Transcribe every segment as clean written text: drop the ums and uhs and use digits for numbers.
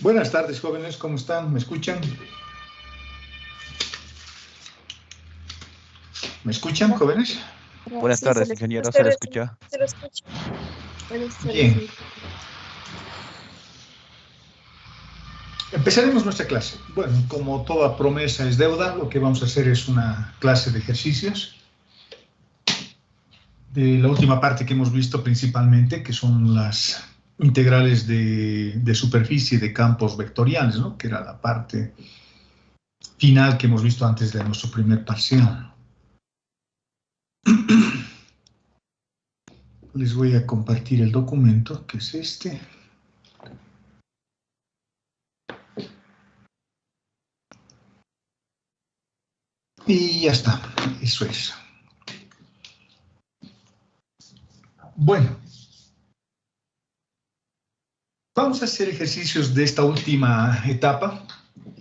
Buenas tardes, jóvenes, ¿cómo están? ¿Me escuchan? ¿Me escuchan, jóvenes? Buenas Sí, tardes, ingeniero, ¿se le escucha? se lo escucha. Buenas tardes. Bien. Empezaremos nuestra clase. Bueno, como toda promesa es deuda, lo que vamos a hacer es una clase de ejercicios de la última parte que hemos visto principalmente, que son las integrales de superficie de campos vectoriales, ¿no? Que era la parte final que hemos visto antes de nuestro primer parcial. Les voy a compartir el documento, que es este. Y ya está, eso es. Bueno, vamos a hacer ejercicios de esta última etapa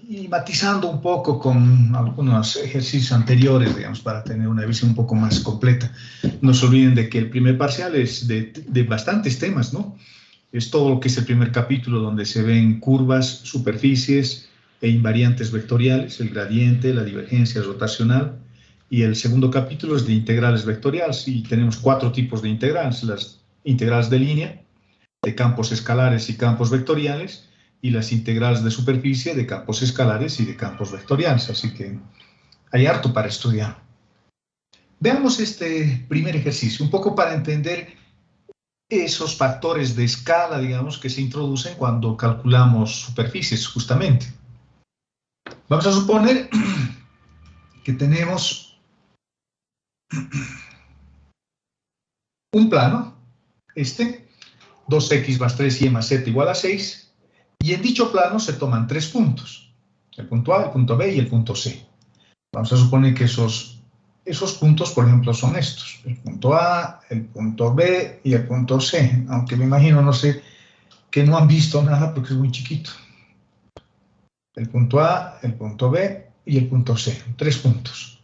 y matizando un poco con algunos ejercicios anteriores, digamos, para tener una visión un poco más completa. No se olviden de que el primer parcial es de bastantes temas, ¿no? Es todo lo que es el primer capítulo donde se ven curvas, superficies e invariantes vectoriales, el gradiente, la divergencia rotacional. Y el segundo capítulo es de integrales vectoriales y tenemos 4 tipos de integrales: las integrales de línea, de campos escalares y campos vectoriales, y las integrales de superficie de campos escalares y de campos vectoriales. Así que hay harto para estudiar. Veamos este primer ejercicio, un poco para entender esos factores de escala, digamos, que se introducen cuando calculamos superficies, justamente. Vamos a suponer que tenemos un plano, 2x más 3y más z igual a 6, y en dicho plano se toman 3 puntos, el punto A, el punto B y el punto C. Vamos a suponer que esos puntos, por ejemplo, son estos: el punto A, el punto B y el punto C, aunque me imagino, no sé, que no han visto nada porque es muy chiquito. El punto A, el punto B y el punto C, 3 puntos.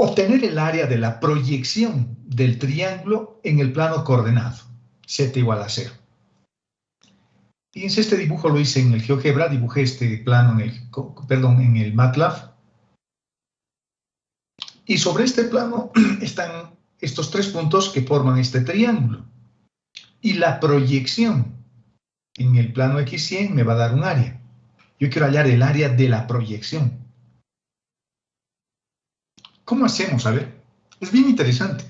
Obtener el área de la proyección del triángulo en el plano coordenado, z igual a 0. Fíjense, este dibujo lo hice en el GeoGebra, dibujé este plano en el MATLAB. Y sobre este plano están estos 3 puntos que forman este triángulo. Y la proyección en el plano X100 me va a dar un área. Yo quiero hallar el área de la proyección. ¿Cómo hacemos? A ver, es bien interesante.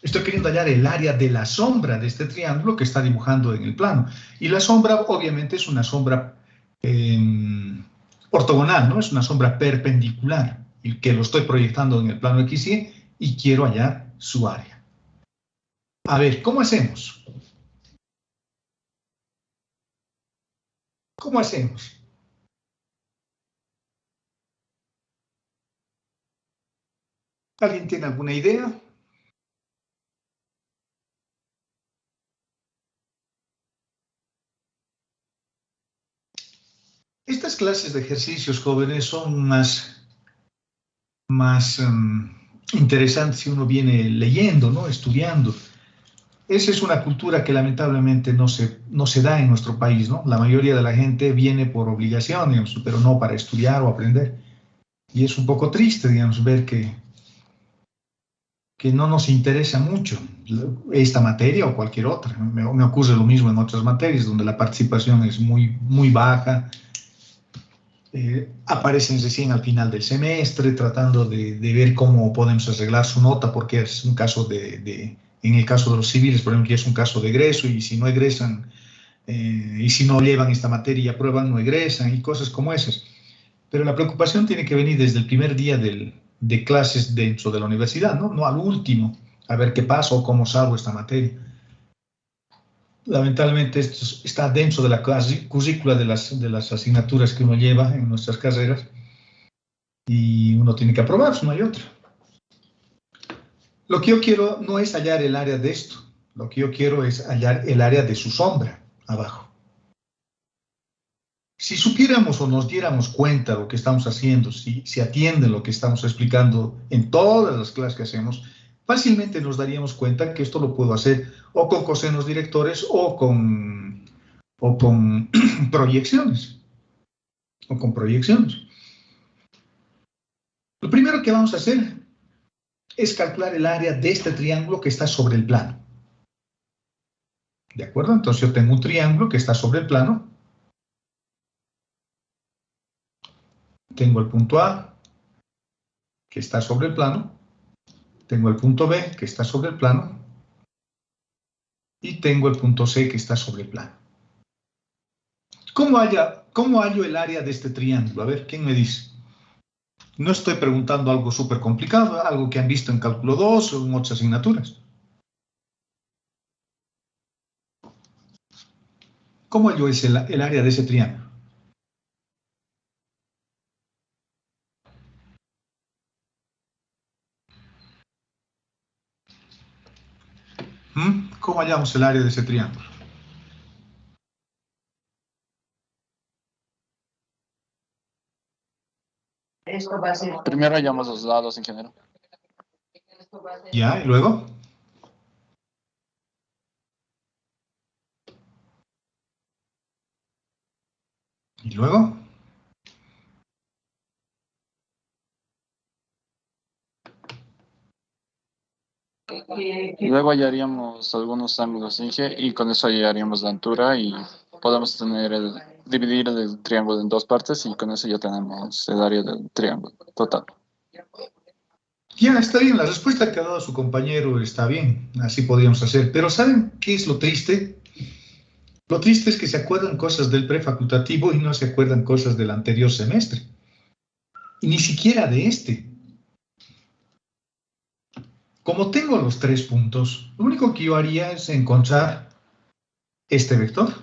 Estoy queriendo hallar el área de la sombra de este triángulo que está dibujando en el plano. Y la sombra, obviamente, es una sombra ortogonal, ¿no? Es una sombra perpendicular, y que lo estoy proyectando en el plano XY y quiero hallar su área. A ver, ¿cómo hacemos? ¿Cómo hacemos? ¿Alguien tiene alguna idea? Estas clases de ejercicios, jóvenes, son más interesantes si uno viene leyendo, ¿no? Estudiando. Esa es una cultura que lamentablemente no se da en nuestro país, ¿no? La mayoría de la gente viene por obligación, digamos, pero no para estudiar o aprender. Y es un poco triste, digamos, ver que no nos interesa mucho esta materia o cualquier otra. Me ocurre lo mismo en otras materias donde la participación es muy, muy baja. Aparecen recién al final del semestre tratando de ver cómo podemos arreglar su nota, porque es un caso en el caso de los civiles, por ejemplo, que es un caso de egreso, y si no egresan, y si no llevan esta materia y aprueban, no egresan, y cosas como esas. Pero la preocupación tiene que venir desde el primer día de clases dentro de la universidad, ¿no? No al último, a ver qué pasa o cómo salgo esta materia. Lamentablemente esto está dentro de la currícula de las asignaturas que uno lleva en nuestras carreras, y uno tiene que aprobar, no hay otra. Lo que yo quiero no es hallar el área de esto, lo que yo quiero es hallar el área de su sombra abajo. Si supiéramos o nos diéramos cuenta de lo que estamos haciendo, si atienden lo que estamos explicando en todas las clases que hacemos, fácilmente nos daríamos cuenta que esto lo puedo hacer o con cosenos directores o con proyecciones. Lo primero que vamos a hacer es calcular el área de este triángulo que está sobre el plano. ¿De acuerdo? Entonces yo tengo un triángulo que está sobre el plano. Tengo el punto A, que está sobre el plano. Tengo el punto B, que está sobre el plano. Y tengo el punto C, que está sobre el plano. ¿Cómo hallo el área de este triángulo? A ver, ¿quién me dice? No estoy preguntando algo súper complicado, algo que han visto en cálculo 2 o en otras asignaturas. ¿Cómo hallo el área de ese triángulo? ¿Cómo hallamos el área de ese triángulo? Primero hallamos los lados, ingeniero. ¿Ya? ¿Y luego? ¿Y luego? Luego hallaríamos algunos ángulos, Inge, y con eso hallaríamos la altura y podemos dividir el triángulo en dos partes y con eso ya tenemos el área del triángulo total. Ya, está bien, la respuesta que ha dado su compañero está bien, así podríamos hacer. Pero ¿saben qué es lo triste? Lo triste es que se acuerdan cosas del prefacultativo y no se acuerdan cosas del anterior semestre. Y ni siquiera de este. Como tengo los 3 puntos, lo único que yo haría es encontrar este vector.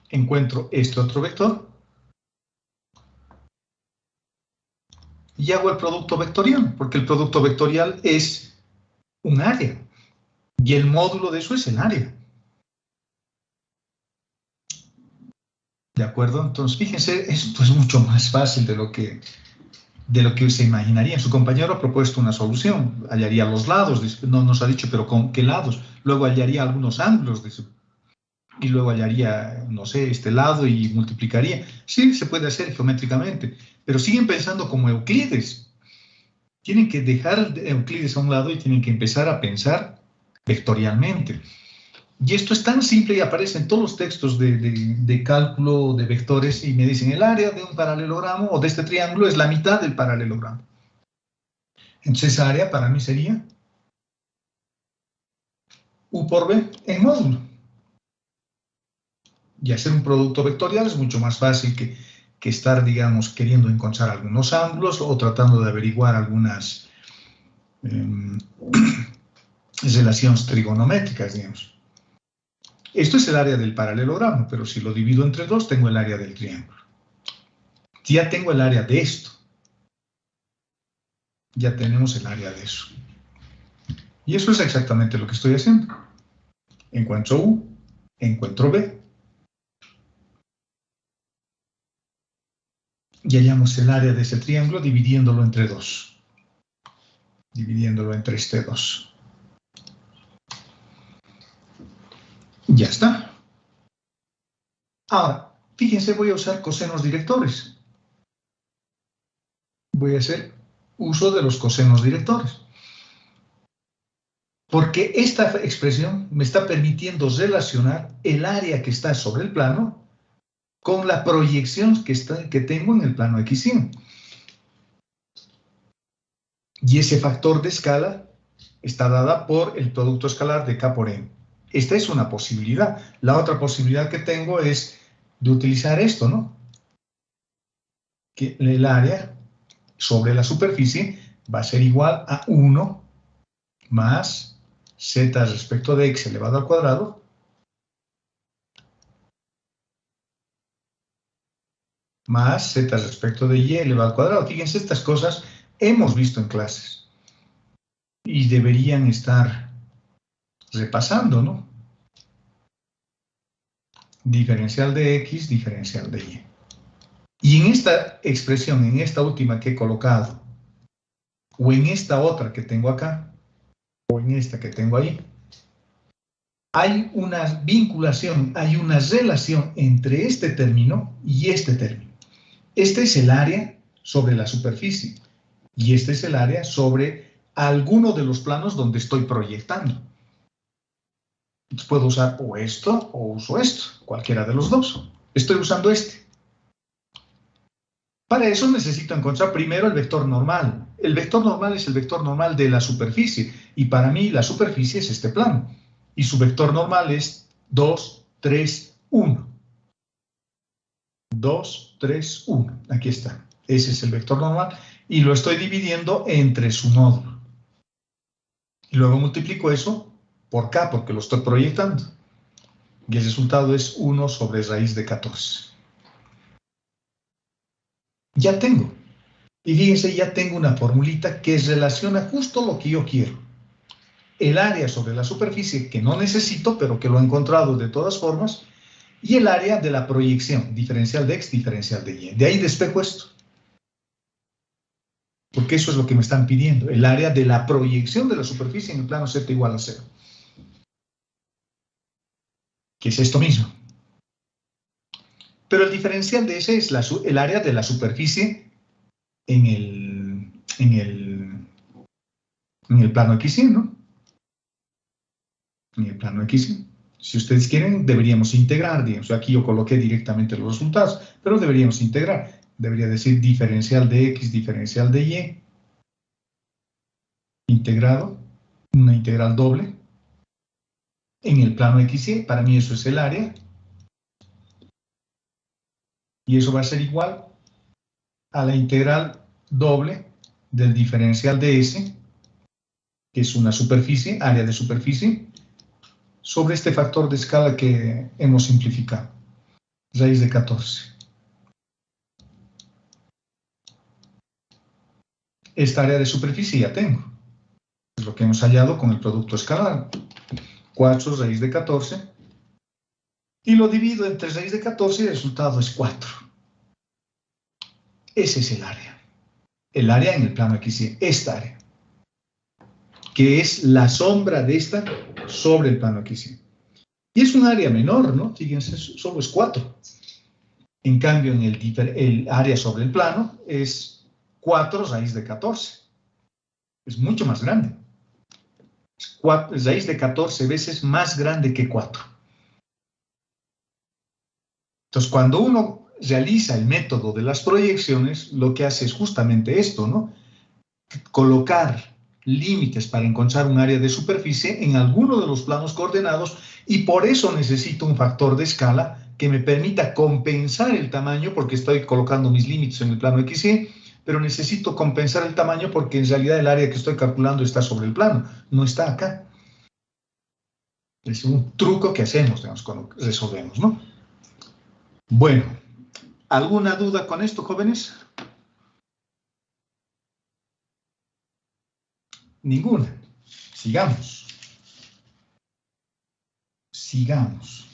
Encuentro este otro vector. Y hago el producto vectorial, porque el producto vectorial es un área. Y el módulo de eso es el área. ¿De acuerdo? Entonces, fíjense, esto es mucho más fácil de lo que se imaginaría. Su compañero ha propuesto una solución. Hallaría los lados, no nos ha dicho, pero ¿con qué lados? Luego hallaría algunos ángulos, y luego hallaría, no sé, este lado y multiplicaría. Sí, se puede hacer geométricamente, pero siguen pensando como Euclides. Tienen que dejar Euclides a un lado y tienen que empezar a pensar vectorialmente. Y esto es tan simple y aparece en todos los textos de cálculo de vectores y me dicen el área de un paralelogramo o de este triángulo es la mitad del paralelogramo. Entonces esa área para mí sería U por B en módulo. Y hacer un producto vectorial es mucho más fácil que estar, digamos, queriendo encontrar algunos ángulos o tratando de averiguar algunas relaciones trigonométricas, digamos. Esto es el área del paralelogramo, pero si lo divido entre 2, tengo el área del triángulo. Ya tengo el área de esto. Ya tenemos el área de eso. Y eso es exactamente lo que estoy haciendo. Encuentro U, encuentro B. Y hallamos el área de ese triángulo dividiéndolo entre 2. Dividiéndolo entre este 2. Ya está. Ahora, fíjense, voy a usar cosenos directores. Voy a hacer uso de los cosenos directores. Porque esta expresión me está permitiendo relacionar el área que está sobre el plano con la proyección que tengo en el plano x100. Y ese factor de escala está dada por el producto escalar de K por M. Esta es una posibilidad. La otra posibilidad que tengo es de utilizar esto, ¿no? Que el área sobre la superficie va a ser igual a 1 más z respecto de x elevado al cuadrado más z respecto de y elevado al cuadrado. Fíjense, estas cosas hemos visto en clases y deberían estar repasando, ¿no? Diferencial de x, diferencial de y. Y en esta expresión, en esta última que he colocado, o en esta otra que tengo acá, o en esta que tengo ahí, hay una vinculación, hay una relación entre este término y este término. Este es el área sobre la superficie y este es el área sobre alguno de los planos donde estoy proyectando. Entonces puedo usar o esto o uso esto, cualquiera de los dos. Estoy usando este. Para eso necesito encontrar primero el vector normal. El vector normal es el vector normal de la superficie y para mí la superficie es este plano. Y su vector normal es 2, 3, 1. 2, 3, 1. Aquí está. Ese es el vector normal y lo estoy dividiendo entre su nódulo. Y luego multiplico eso por K porque lo estoy proyectando. Y el resultado es 1 sobre raíz de 14. Ya tengo. Y fíjense, ya tengo una formulita que relaciona justo lo que yo quiero. El área sobre la superficie que no necesito, pero que lo he encontrado de todas formas, y el área de la proyección, diferencial de x, diferencial de y. De ahí despejo esto. Porque eso es lo que me están pidiendo, el área de la proyección de la superficie en el plano z igual a 0. Que es esto mismo. Pero el diferencial de ese es el área de la superficie en el plano x, ¿no? En el plano x. Si ustedes quieren, deberíamos integrar, digamos, aquí yo coloqué directamente los resultados, pero deberíamos integrar. Debería decir diferencial de x, diferencial de y, integrado, una integral doble, en el plano xy, para mí eso es el área, y eso va a ser igual a la integral doble del diferencial de S, que es una superficie, área de superficie, sobre este factor de escala que hemos simplificado, raíz de 14. Esta área de superficie ya tengo, es lo que hemos hallado con el producto escalar, 4 raíz de 14, y lo divido entre raíz de 14 y el resultado es 4. Ese es el área en el plano XY, esta área, que es la sombra de esta sobre el plano XY. Y es un área menor, ¿no? Fíjense, solo es 4. En cambio, en el área sobre el plano es 4 raíz de 14. Es mucho más grande. Raíz de 14 veces más grande que 4. Entonces, cuando uno realiza el método de las proyecciones, lo que hace es justamente esto, ¿no? Colocar límites para encontrar un área de superficie en alguno de los planos coordenados y por eso necesito un factor de escala que me permita compensar el tamaño porque estoy colocando mis límites en el plano XY, pero necesito compensar el tamaño porque en realidad el área que estoy calculando está sobre el plano, no está acá. Es un truco que hacemos, digamos, cuando resolvemos, ¿no? Bueno, ¿alguna duda con esto, jóvenes? Ninguna. Sigamos. Sigamos.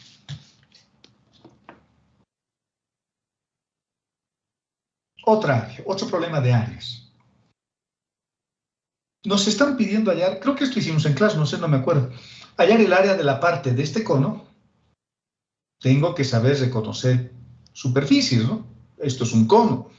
Otro problema de áreas. Nos están pidiendo hallar, creo que esto hicimos en clase, no sé, no me acuerdo, hallar el área de la parte de este cono. Tengo que saber reconocer superficies, ¿no? Esto es un cono.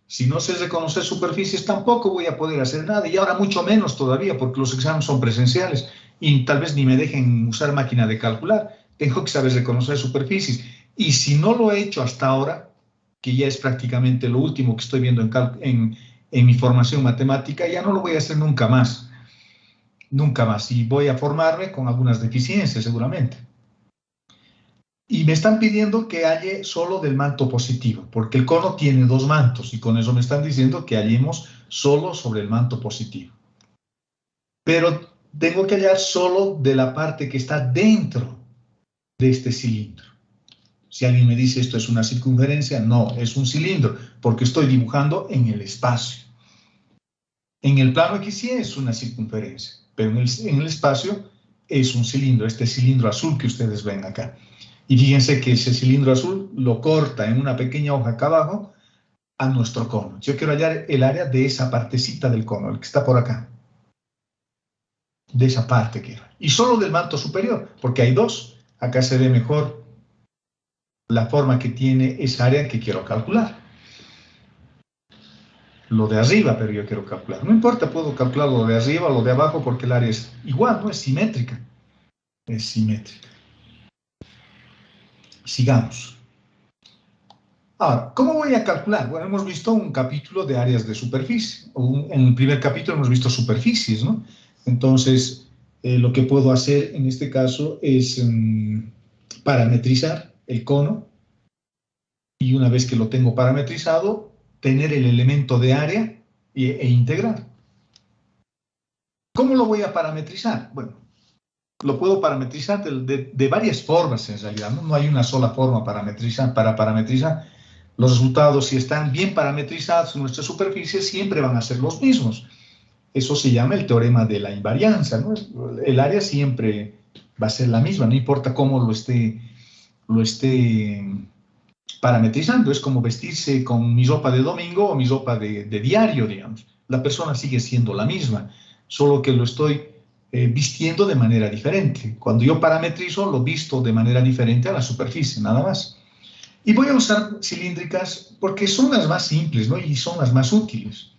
Si no sé reconocer superficies, tampoco voy a poder hacer nada, y ahora mucho menos todavía, porque los exámenes son presenciales y tal vez ni me dejen usar máquina de calcular. Tengo que saber reconocer superficies. Y si no lo he hecho hasta ahora, que ya es prácticamente lo último que estoy viendo en mi formación matemática, ya no lo voy a hacer nunca más. Nunca más. Y voy a formarme con algunas deficiencias, seguramente. Y me están pidiendo que halle solo del manto positivo, porque el cono tiene dos mantos, y con eso me están diciendo que hallemos solo sobre el manto positivo. Pero tengo que hallar solo de la parte que está dentro de este cilindro. Si alguien me dice esto es una circunferencia, no, es un cilindro, porque estoy dibujando en el espacio. En el plano XY es una circunferencia, pero en el espacio es un cilindro, este cilindro azul que ustedes ven acá. Y fíjense que ese cilindro azul lo corta en una pequeña hoja acá abajo a nuestro cono. Yo quiero hallar el área de esa partecita del cono, el que está por acá. De esa parte quiero. Y solo del manto superior, porque hay dos. Acá se ve mejor la forma que tiene esa área que quiero calcular. Lo de arriba, pero yo quiero calcular. No importa, puedo calcular lo de arriba o lo de abajo porque el área es igual, no es simétrica. Es simétrica. Sigamos. Ahora, ¿cómo voy a calcular? Bueno, hemos visto un capítulo de áreas de superficie. En el primer capítulo hemos visto superficies, ¿no? Entonces, lo que puedo hacer en este caso es parametrizar el cono. Y una vez que lo tengo parametrizado, tener el elemento de área e integrar. ¿Cómo lo voy a parametrizar? Bueno, lo puedo parametrizar de varias formas en realidad, ¿no? No hay una sola forma para parametrizar. Los resultados, si están bien parametrizados en nuestra superficie, siempre van a ser los mismos. Eso se llama el teorema de la invarianza, ¿no? El área siempre va a ser la misma, no importa cómo lo esté parametrizando. Es como vestirse con mi ropa de domingo o mi ropa de diario, digamos. La persona sigue siendo la misma, solo que lo estoy vistiendo de manera diferente. Cuando yo parametrizo, lo visto de manera diferente a la superficie, nada más. Y voy a usar cilíndricas porque son las más simples, ¿no? Y son las más útiles.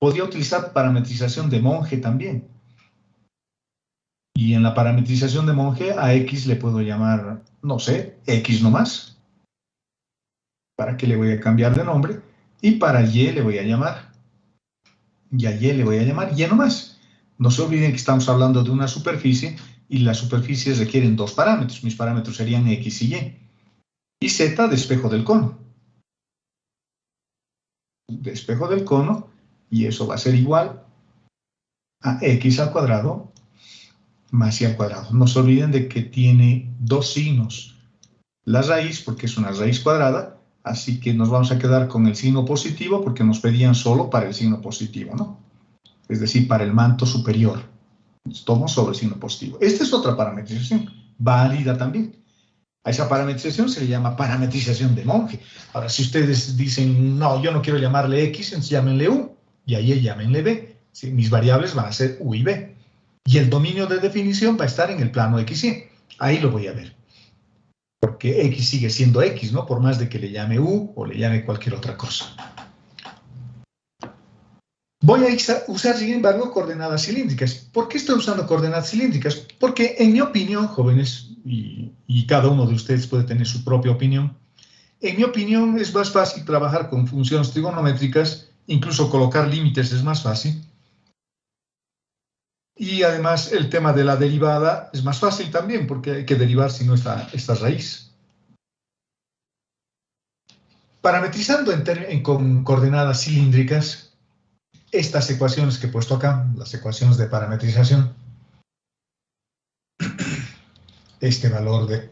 Podría utilizar parametrización de Monge también. Y en la parametrización de Monge a X le puedo llamar, no sé, X nomás. ¿Para qué le voy a cambiar de nombre? Y para Y le voy a llamar, y a Y le voy a llamar Y nomás. No se olviden que estamos hablando de una superficie y las superficies requieren dos parámetros. Mis parámetros serían X y Y. Y Z de espejo del cono. De espejo del cono, y eso va a ser igual a X al cuadrado más Y al cuadrado. No se olviden de que tiene dos signos. La raíz, porque es una raíz cuadrada, así que nos vamos a quedar con el signo positivo porque nos pedían solo para el signo positivo, ¿no? Es decir, para el manto superior. Tomo sobre el signo positivo. Esta es otra parametrización, válida también. A esa parametrización se le llama parametrización de Monge. Ahora, si ustedes dicen, no, yo no quiero llamarle X, entonces llámenle U, y a Y llámenle B. ¿Sí? Mis variables van a ser U y B. Y el dominio de definición va a estar en el plano XY. Ahí lo voy a ver. Porque X sigue siendo X, ¿no? Por más de que le llame U o le llame cualquier otra cosa. Voy a usar, sin embargo, coordenadas cilíndricas. ¿Por qué estoy usando coordenadas cilíndricas? Porque, en mi opinión, jóvenes, y cada uno de ustedes puede tener su propia opinión, en mi opinión es más fácil trabajar con funciones trigonométricas, incluso colocar límites es más fácil. Y además el tema de la derivada es más fácil también, porque hay que derivar si no esta raíz. Parametrizando con coordenadas cilíndricas, estas ecuaciones que he puesto acá, las ecuaciones de parametrización, este valor de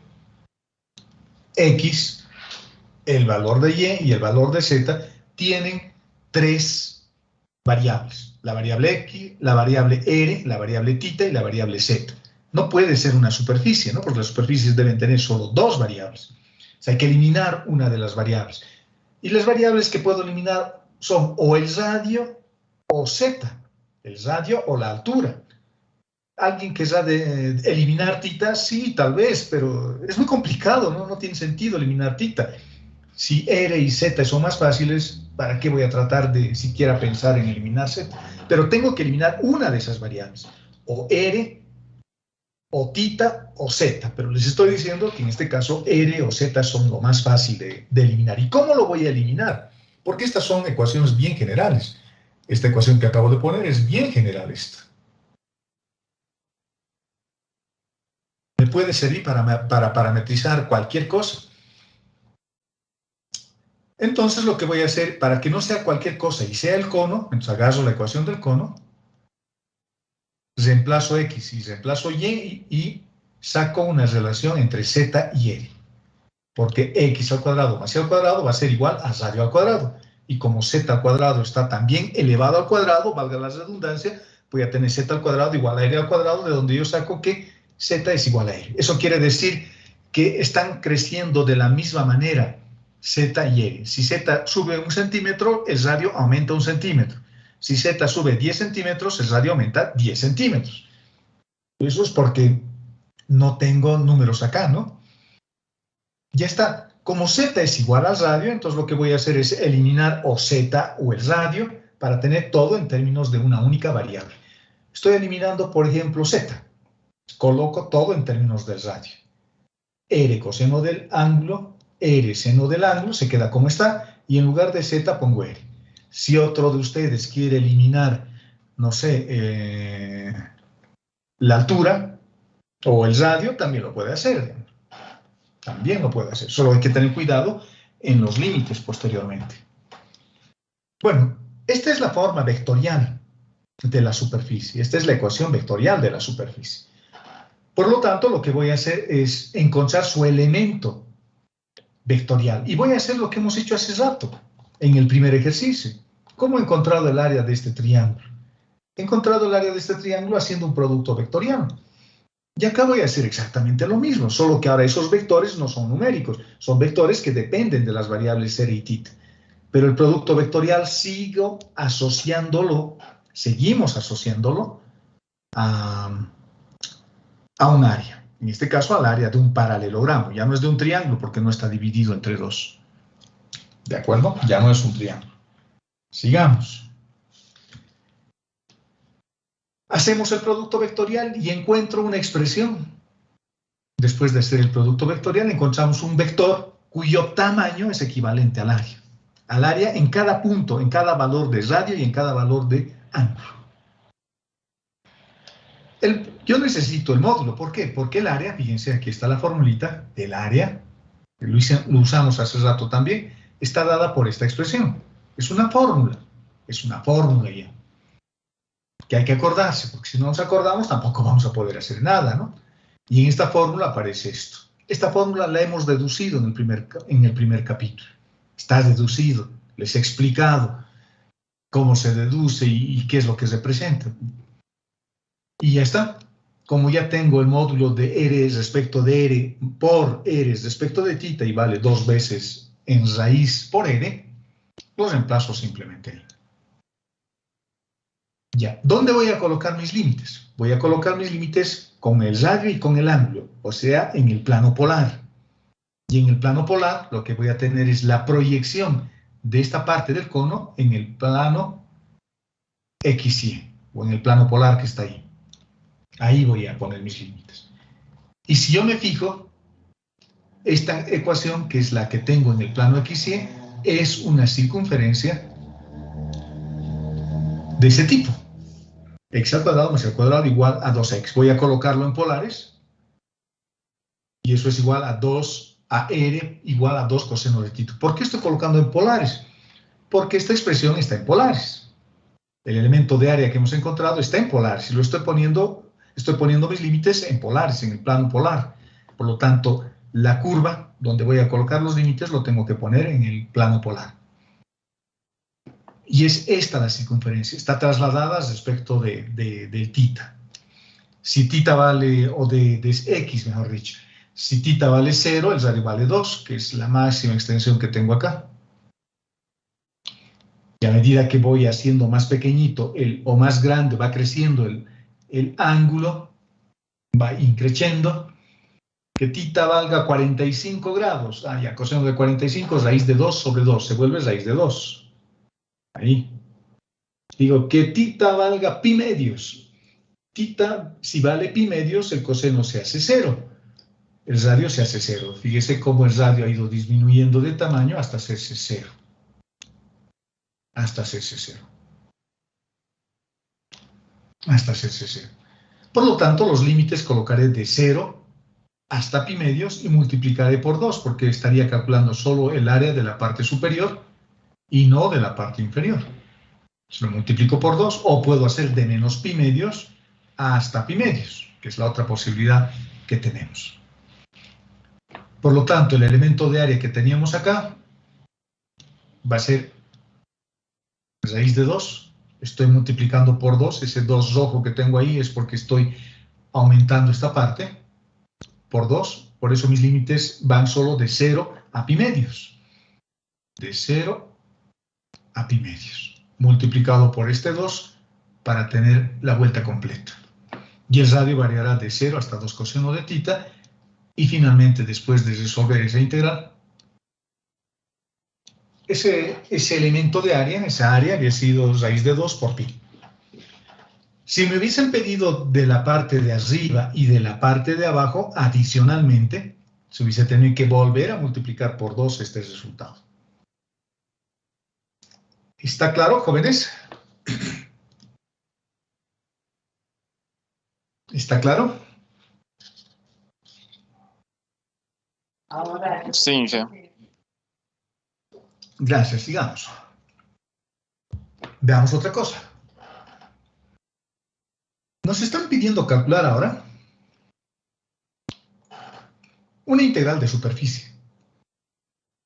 X, el valor de Y y el valor de Z, tienen tres variables. La variable X, la variable R, la variable θ y la variable Z. No puede ser una superficie, ¿no? Porque las superficies deben tener solo dos variables. O sea, hay que eliminar una de las variables. Y las variables que puedo eliminar son o el radio o Z, el radio o la altura. ¿Alguien querrá eliminar θ? Sí, tal vez, pero es muy complicado, ¿no? No tiene sentido eliminar θ. Si R y Z son más fáciles, ¿para qué voy a tratar de siquiera pensar en eliminar Z? Pero tengo que eliminar una de esas variables, o R, o θ, o Z. Pero les estoy diciendo que en este caso R o Z son lo más fácil de eliminar. ¿Y cómo lo voy a eliminar? Porque estas son ecuaciones bien generales. Esta ecuación que acabo de poner es bien general esta. Me puede servir para parametrizar cualquier cosa. Entonces lo que voy a hacer, para que no sea cualquier cosa y sea el cono, entonces agarro la ecuación del cono, reemplazo X y reemplazo Y y saco una relación entre Z y R. Porque X al cuadrado más Y al cuadrado va a ser igual a radio al cuadrado. Y como Z al cuadrado está también elevado al cuadrado, valga la redundancia, voy a tener Z al cuadrado igual a R al cuadrado, de donde yo saco que Z es igual a R. Eso quiere decir que están creciendo de la misma manera, Z y R. Si Z sube 1 centímetro, el radio aumenta 1 centímetro. Si Z sube 10 centímetros, el radio aumenta 10 centímetros. Eso es porque no tengo números acá, ¿no? Ya está. Como Z es igual al radio, entonces lo que voy a hacer es eliminar o Z o el radio para tener todo en términos de una única variable. Estoy eliminando, por ejemplo, Z. Coloco todo en términos del radio. R coseno del ángulo, R seno del ángulo, se queda como está, y en lugar de Z pongo R. Si otro de ustedes quiere eliminar, no sé, la altura o el radio, también lo puede hacer. También lo puede hacer. Solo hay que tener cuidado en los límites posteriormente. Bueno, esta es la forma vectorial de la superficie. Esta es la ecuación vectorial de la superficie. Por lo tanto, lo que voy a hacer es encontrar su elemento vectorial. Y voy a hacer lo que hemos hecho hace rato, en el primer ejercicio. ¿Cómo he encontrado el área de este triángulo? He encontrado el área de este triángulo haciendo un producto vectorial. Y acá voy a hacer exactamente lo mismo, solo que ahora esos vectores no son numéricos, son vectores que dependen de las variables R y θ. Pero el producto vectorial seguimos asociándolo a un área. En este caso, al área de un paralelogramo. Ya no es de un triángulo porque no está dividido entre dos. ¿De acuerdo? Ya no es un triángulo. Sigamos. Hacemos el producto vectorial y encuentro una expresión. Después de hacer el producto vectorial, encontramos un vector cuyo tamaño es equivalente al área. Al área en cada punto, en cada valor de radio y en cada valor de ángulo. Yo necesito el módulo. ¿Por qué? Porque el área, fíjense, aquí está la formulita del área, que lo usamos hace rato también, está dada por esta expresión. Es una fórmula ya. Que hay que acordarse, porque si no nos acordamos tampoco vamos a poder hacer nada, ¿no? Y en esta fórmula aparece esto. Esta fórmula la hemos deducido en el primer capítulo. Está deducido, les he explicado cómo se deduce y qué es lo que representa. Y ya está. Como ya tengo el módulo de R respecto de R por R respecto de θ y vale 2 veces en raíz por R, lo reemplazo simplemente ahí. Ya, ¿dónde voy a colocar mis límites? Voy a colocar mis límites con el radio y con el ángulo, o sea, en el plano polar. Y en el plano polar lo que voy a tener es la proyección de esta parte del cono en el plano XY, o en el plano polar que está ahí. Ahí voy a poner mis límites. Y si yo me fijo, esta ecuación, que es la que tengo en el plano XY, es una circunferencia de ese tipo. X al cuadrado más el cuadrado igual a 2x. Voy a colocarlo en polares. Y eso es igual a 2 a R igual a 2 coseno de θ. ¿Por qué estoy colocando en polares? Porque esta expresión está en polares. El elemento de área que hemos encontrado está en polares. Y lo estoy poniendo mis límites en polares, en el plano polar. Por lo tanto, la curva donde voy a colocar los límites lo tengo que poner en el plano polar. Y es esta la circunferencia, está trasladada respecto de θ. Si θ vale, o de x mejor dicho, si θ vale 0, el radio vale 2, que es la máxima extensión que tengo acá. Y a medida que voy haciendo más pequeñito o más grande, va creciendo el ángulo, va increciendo, que θ valga 45 grados, ya coseno de 45, raíz de 2 sobre 2, se vuelve raíz de 2. Ahí. Digo que θ valga pi medios. Θ, si vale pi medios, el coseno se hace 0. El radio se hace 0. Fíjese cómo el radio ha ido disminuyendo de tamaño hasta hacerse 0. Hasta hacerse 0. Hasta hacerse 0. Por lo tanto, los límites colocaré de 0 hasta pi medios y multiplicaré por 2, porque estaría calculando solo el área de la parte superior y no de la parte inferior. Si lo multiplico por 2, o puedo hacer de menos pi medios hasta pi medios, que es la otra posibilidad que tenemos. Por lo tanto, el elemento de área que teníamos acá va a ser raíz de 2. Estoy multiplicando por 2. Ese 2 rojo que tengo ahí es porque estoy aumentando esta parte por 2. Por eso mis límites van solo de 0 a pi medios. De 0 a pi medios. Multiplicado por este 2 para tener la vuelta completa. Y el radio variará de 0 hasta 2 coseno de θ. Y finalmente, después de resolver esa integral, ese elemento de área, esa área había sido raíz de 2 por pi. Si me hubiesen pedido de la parte de arriba y de la parte de abajo, adicionalmente, se hubiese tenido que volver a multiplicar por 2 este resultado. ¿Está claro, jóvenes? ¿Está claro? Sí, Inge. Gracias, sigamos. Veamos otra cosa. Nos están pidiendo calcular ahora una integral de superficie,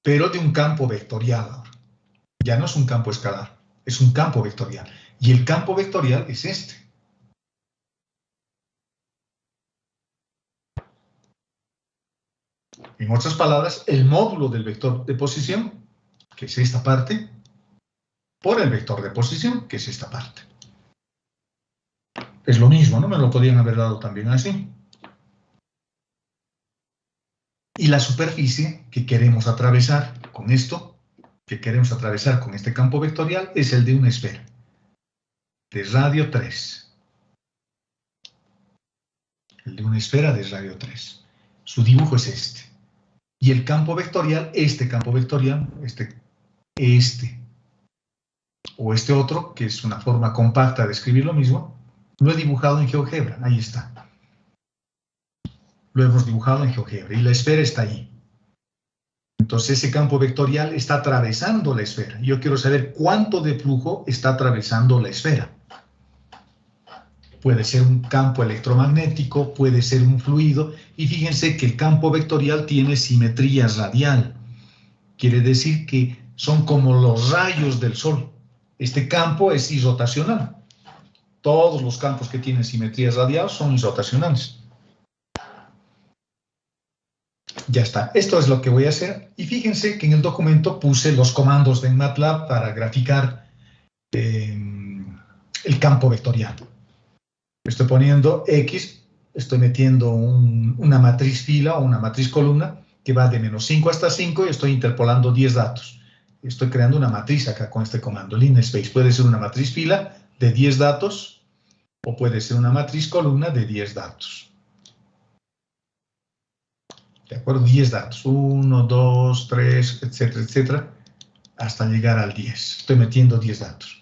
pero de un campo vectorial ahora. Ya no es un campo escalar, es un campo vectorial. Y el campo vectorial es este. En otras palabras, el módulo del vector de posición, que es esta parte, por el vector de posición, que es esta parte. Es lo mismo, ¿no? Me lo podían haber dado también así. Y la superficie que queremos atravesar con esto, que queremos atravesar con este campo vectorial, es el de una esfera, de radio 3. El de una esfera de radio 3. Su dibujo es este. Y el campo vectorial, este campo vectorial, o este otro, que es una forma compacta de escribir lo mismo, lo he dibujado en GeoGebra, ahí está. Lo hemos dibujado en GeoGebra y la esfera está ahí. Entonces ese campo vectorial está atravesando la esfera. Yo quiero saber cuánto de flujo está atravesando la esfera. Puede ser un campo electromagnético, puede ser un fluido, y fíjense que el campo vectorial tiene simetría radial. Quiere decir que son como los rayos del Sol. Este campo es irrotacional. Todos los campos que tienen simetría radial son irrotacionales. Ya está. Esto es lo que voy a hacer. Y fíjense que en el documento puse los comandos de MATLAB para graficar el campo vectorial. Estoy poniendo X, estoy metiendo una matriz fila o una matriz columna que va de menos 5 hasta 5 y estoy interpolando 10 datos. Estoy creando una matriz acá con este comando, linspace. Puede ser una matriz fila de 10 datos o puede ser una matriz columna de 10 datos. ¿De acuerdo? 10 datos. 1, 2, 3, etcétera, etcétera, hasta llegar al 10. Estoy metiendo 10 datos.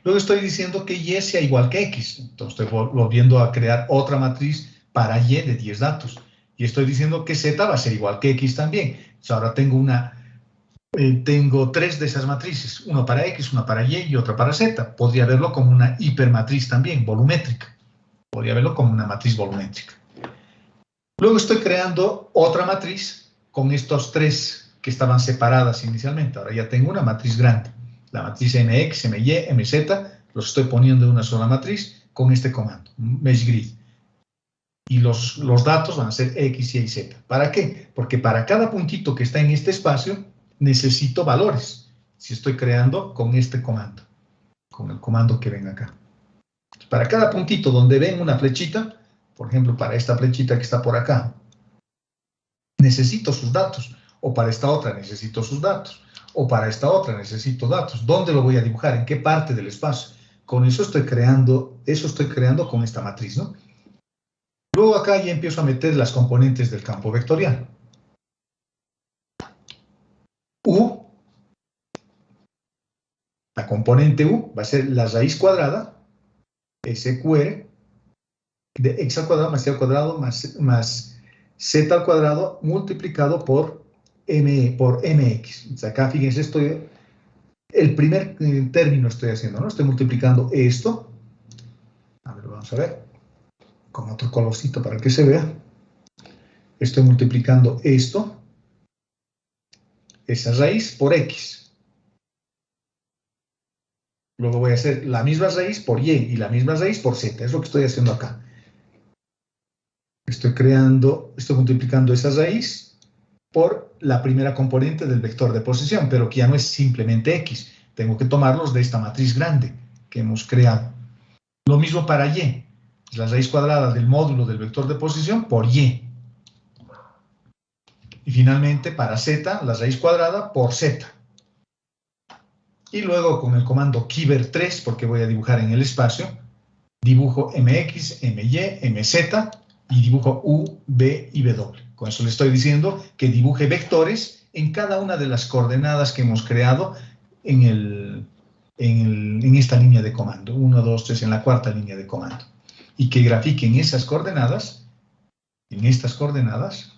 Luego estoy diciendo que Y sea igual que X. Entonces estoy volviendo a crear otra matriz para Y de 10 datos. Y estoy diciendo que Z va a ser igual que X también. Entonces ahora tengo 3 de esas matrices. Una para X, una para Y otra para Z. Podría verlo como una hipermatriz también, volumétrica. Podría verlo como una matriz volumétrica. Luego estoy creando otra matriz con estos 3 que estaban separadas inicialmente. Ahora ya tengo una matriz grande. La matriz MX, MY, MZ, los estoy poniendo en una sola matriz con este comando, meshgrid. Y los datos van a ser X, Y, Z. ¿Para qué? Porque para cada puntito que está en este espacio, necesito valores. Si estoy creando con este comando, con el comando que ven acá. Para cada puntito donde ven una flechita, por ejemplo, para esta flechita que está por acá, necesito sus datos. O para esta otra necesito sus datos. O para esta otra necesito datos. ¿Dónde lo voy a dibujar? ¿En qué parte del espacio? Con eso estoy creando con esta matriz, ¿no? Luego acá ya empiezo a meter las componentes del campo vectorial. U, la componente U va a ser la raíz cuadrada, SQR, de x al cuadrado más y al cuadrado más z al cuadrado multiplicado por mx. Entonces acá fíjense, el primer término estoy haciendo, ¿no? Estoy multiplicando esto. A ver, vamos a ver. Con otro colorcito para que se vea. Estoy multiplicando esto. Esa raíz por x. Luego voy a hacer la misma raíz por y la misma raíz por z. Es lo que estoy haciendo acá. Estoy multiplicando esa raíz por la primera componente del vector de posición, pero que ya no es simplemente X. Tengo que tomarlos de esta matriz grande que hemos creado. Lo mismo para Y. Es la raíz cuadrada del módulo del vector de posición por Y. Y finalmente, para Z, la raíz cuadrada por Z. Y luego con el comando Kyber3, porque voy a dibujar en el espacio, dibujo MX, MY, MZ y dibujo U, B y W. Con eso le estoy diciendo que dibuje vectores en cada una de las coordenadas que hemos creado en esta línea de comando. 1, 2, 3, en la cuarta línea de comando. Y que grafique en esas coordenadas, en estas coordenadas,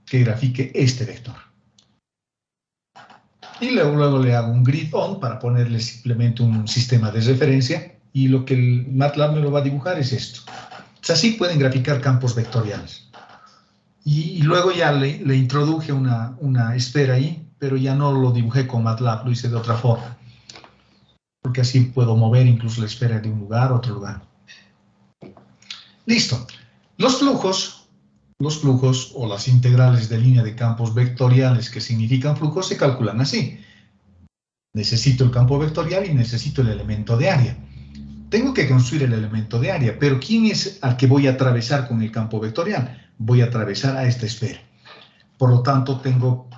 que grafique este vector. Y luego le hago un grid on para ponerle simplemente un sistema de referencia, y lo que el MATLAB me lo va a dibujar es esto. O sea, así pueden graficar campos vectoriales. Y luego ya le introduje una esfera ahí, pero ya no lo dibujé con MATLAB, lo hice de otra forma. Porque así puedo mover incluso la esfera de un lugar a otro lugar. Listo. Los flujos o las integrales de línea de campos vectoriales que significan flujos se calculan así. Necesito el campo vectorial y necesito el elemento de área. Tengo que construir el elemento de área, pero ¿quién es al que voy a atravesar con el campo vectorial? Voy a atravesar a esta esfera. Por lo tanto, tengo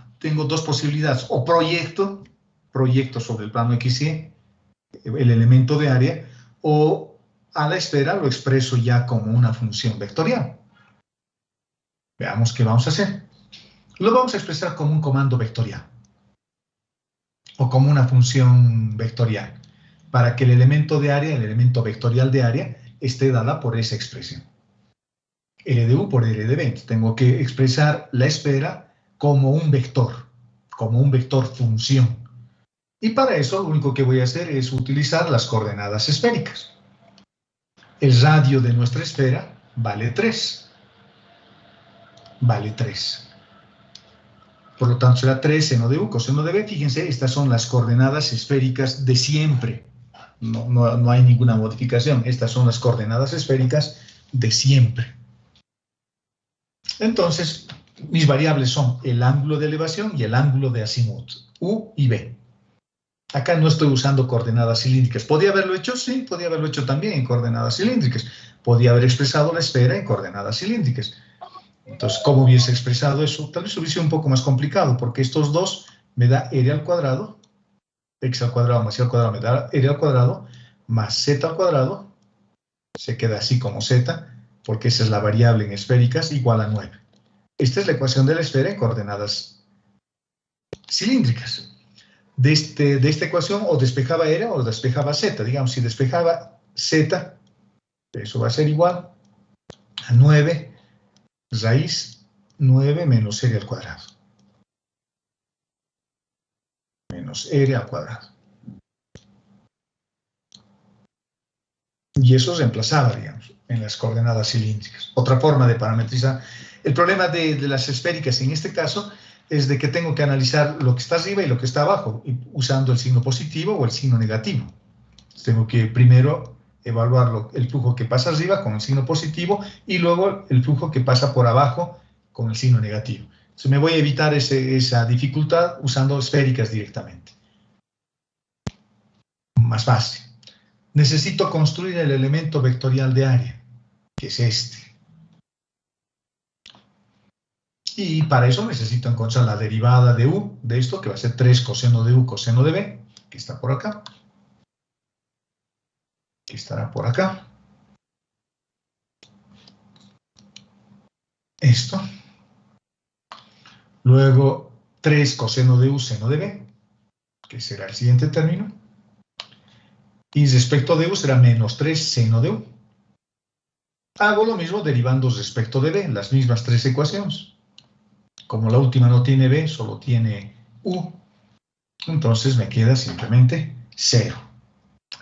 dos posibilidades. O proyecto sobre el plano XY, el elemento de área, o a la esfera lo expreso ya como una función vectorial. Veamos qué vamos a hacer. Lo vamos a expresar como un comando vectorial o como una función vectorial para que el elemento de área, el elemento vectorial de área, esté dada por esa expresión. L de U por L de B. Entonces, tengo que expresar la esfera como un vector función. Y para eso lo único que voy a hacer es utilizar las coordenadas esféricas. El radio de nuestra esfera vale 3. Vale 3. Por lo tanto, será 3 seno de U coseno de B. Fíjense, estas son las coordenadas esféricas de siempre. No hay ninguna modificación. Estas son las coordenadas esféricas de siempre. Entonces, mis variables son el ángulo de elevación y el ángulo de azimut, U y B. Acá no estoy usando coordenadas cilíndricas. ¿Podía haberlo hecho? Sí, podía haberlo hecho también en coordenadas cilíndricas. Podía haber expresado la esfera en coordenadas cilíndricas. Entonces, ¿cómo hubiese expresado eso? Tal vez hubiese sido un poco más complicado, porque estos dos me da r al cuadrado, x al cuadrado más y al cuadrado me da r al cuadrado, más z al cuadrado, se queda así como z, porque esa es la variable en esféricas, igual a 9. Esta es la ecuación de la esfera en coordenadas cilíndricas. De esta ecuación o despejaba r o despejaba z. Digamos, si despejaba z, eso va a ser igual a 9 raíz 9 menos r al cuadrado. Menos r al cuadrado. Y eso reemplazaba, digamos, en las coordenadas cilíndricas. Otra forma de parametrizar. El problema de las esféricas en este caso es de que tengo que analizar lo que está arriba y lo que está abajo, usando el signo positivo o el signo negativo. Tengo que primero evaluar el flujo que pasa arriba con el signo positivo y luego el flujo que pasa por abajo con el signo negativo. Entonces me voy a evitar esa dificultad usando esféricas directamente. Más fácil. Necesito construir el elemento vectorial de área, que es este. Y para eso necesito encontrar la derivada de U, de esto, que va a ser 3 coseno de U coseno de B, que está por acá. Que estará por acá. Esto. Luego 3 coseno de U seno de B, que será el siguiente término. Y respecto de U será menos 3 seno de U. Hago lo mismo derivando respecto de B, las mismas tres ecuaciones. Como la última no tiene B, solo tiene U, entonces me queda simplemente 0.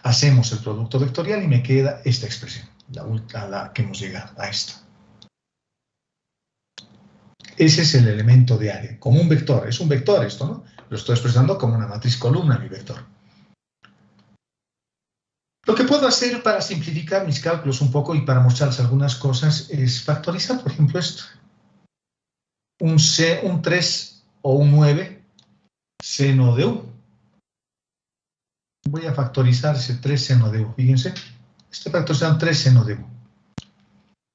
Hacemos el producto vectorial y me queda esta expresión, la que hemos llegado, a esta. Ese es el elemento de área, como un vector. Es un vector esto, ¿no? Lo estoy expresando como una matriz columna, mi vector. Lo que puedo hacer para simplificar mis cálculos un poco y para mostrarles algunas cosas es factorizar, por ejemplo, esto. Un 3 o un 9 seno de u. Voy a factorizar ese 3 seno de u. Fíjense, estoy factorizando 3 seno de u.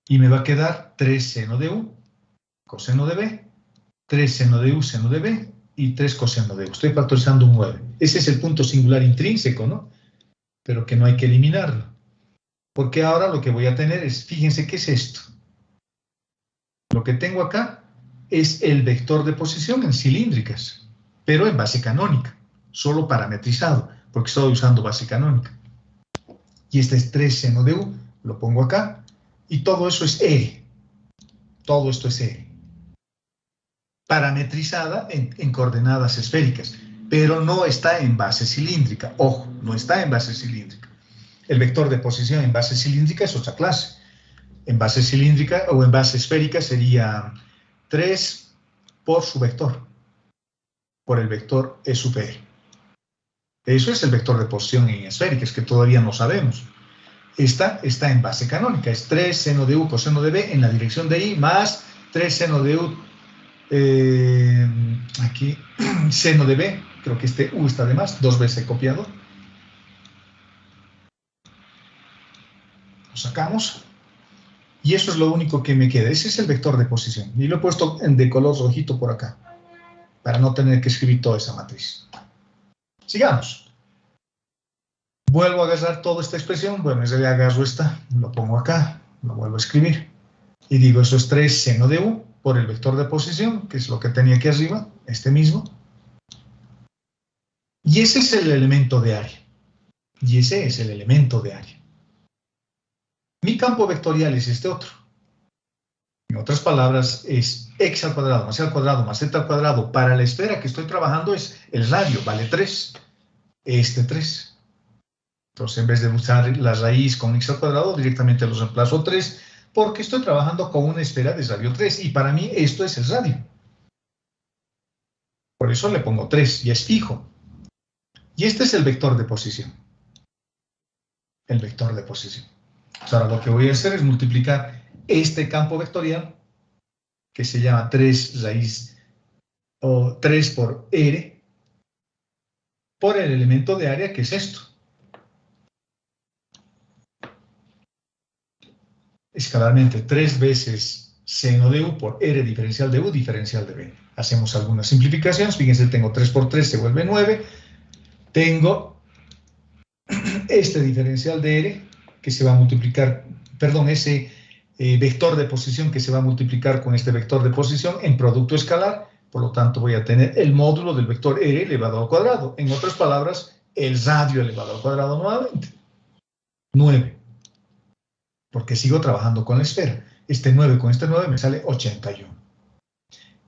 Y me va a quedar 3 seno de u, coseno de b, 3 seno de u, seno de b, y 3 coseno de u. Estoy factorizando un 9. Ese es el punto singular intrínseco, ¿no? Pero que no hay que eliminarlo. Porque ahora lo que voy a tener es, fíjense, ¿qué es esto? Lo que tengo acá es el vector de posición en cilíndricas, pero en base canónica, solo parametrizado, porque estoy usando base canónica. Y este es 3 seno de u, lo pongo acá, y todo eso es R. Todo esto es R. Parametrizada en coordenadas esféricas, pero no está en base cilíndrica. Ojo, no está en base cilíndrica. El vector de posición en base cilíndrica es otra clase. En base cilíndrica o en base esférica sería 3 por su vector, por el vector E sub R. Eso es el vector de posición en esféricas, que todavía no sabemos. Esta está en base canónica, es 3 seno de u coseno de b en la dirección de i, más 3 seno de u, aquí, seno de b, creo que este u está de más, 2 veces he copiado. Lo sacamos. Y eso es lo único que me queda. Ese es el vector de posición. Y lo he puesto de color rojito por acá, para no tener que escribir toda esa matriz. Sigamos. Vuelvo a agarrar toda esta expresión. Bueno, en realidad agarro esta, lo pongo acá, lo vuelvo a escribir. Y digo, eso es 3 seno de u por el vector de posición, que es lo que tenía aquí arriba, este mismo. Y ese es el elemento de área. Y ese es el elemento de área. Mi campo vectorial es este otro. En otras palabras, es x al cuadrado más y al cuadrado más z al cuadrado. Para la esfera que estoy trabajando es el radio, vale 3. Este 3. Entonces, en vez de usar la raíz con x al cuadrado, directamente lo reemplazo 3, porque estoy trabajando con una esfera de radio 3, y para mí esto es el radio. Por eso le pongo 3, y es fijo. Y este es el vector de posición. El vector de posición. Ahora lo que voy a hacer es multiplicar este campo vectorial, que se llama 3 raíz, o 3 por R, por el elemento de área, que es esto. Escalarmente 3 veces seno de u por R diferencial de u diferencial de b. Hacemos algunas simplificaciones. Fíjense, tengo 3 por 3, se vuelve 9. Tengo este diferencial de R, que se va a multiplicar, perdón, ese vector de posición que se va a multiplicar con este vector de posición en producto escalar. Por lo tanto, voy a tener el módulo del vector R elevado al cuadrado. En otras palabras, el radio elevado al cuadrado nuevamente. 9. Porque sigo trabajando con la esfera. Este 9 con este 9 me sale 81.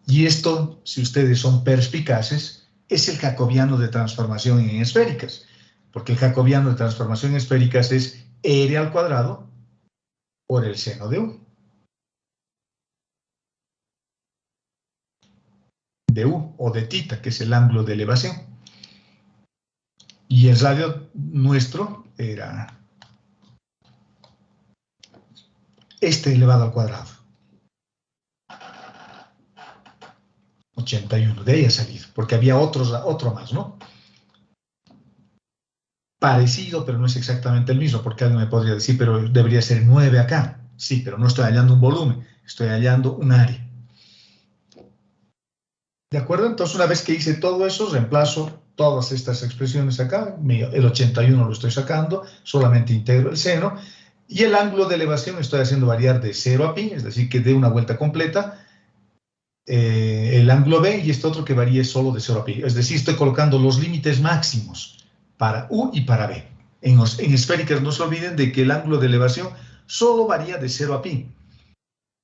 Y esto, si ustedes son perspicaces, es el jacobiano de transformación en esféricas. Porque el jacobiano de transformación en esféricas es R al cuadrado por el seno de u. De u o de tita, que es el ángulo de elevación. Y el radio nuestro era este elevado al cuadrado. 81, de ahí ha salido, porque había otro más, ¿no? Parecido, pero no es exactamente el mismo, porque alguien me podría decir, pero debería ser 9 acá. Sí, pero no estoy hallando un volumen, estoy hallando un área. ¿De acuerdo? Entonces, una vez que hice todo eso, reemplazo todas estas expresiones acá. El 81 lo estoy sacando, solamente integro el seno. Y el ángulo de elevación estoy haciendo variar de 0 a pi, es decir, que dé una vuelta completa. El ángulo B y este otro que varíe solo de 0 a pi. Es decir, estoy colocando los límites máximos para U y para B. En esféricas no se olviden de que el ángulo de elevación solo varía de 0 a pi.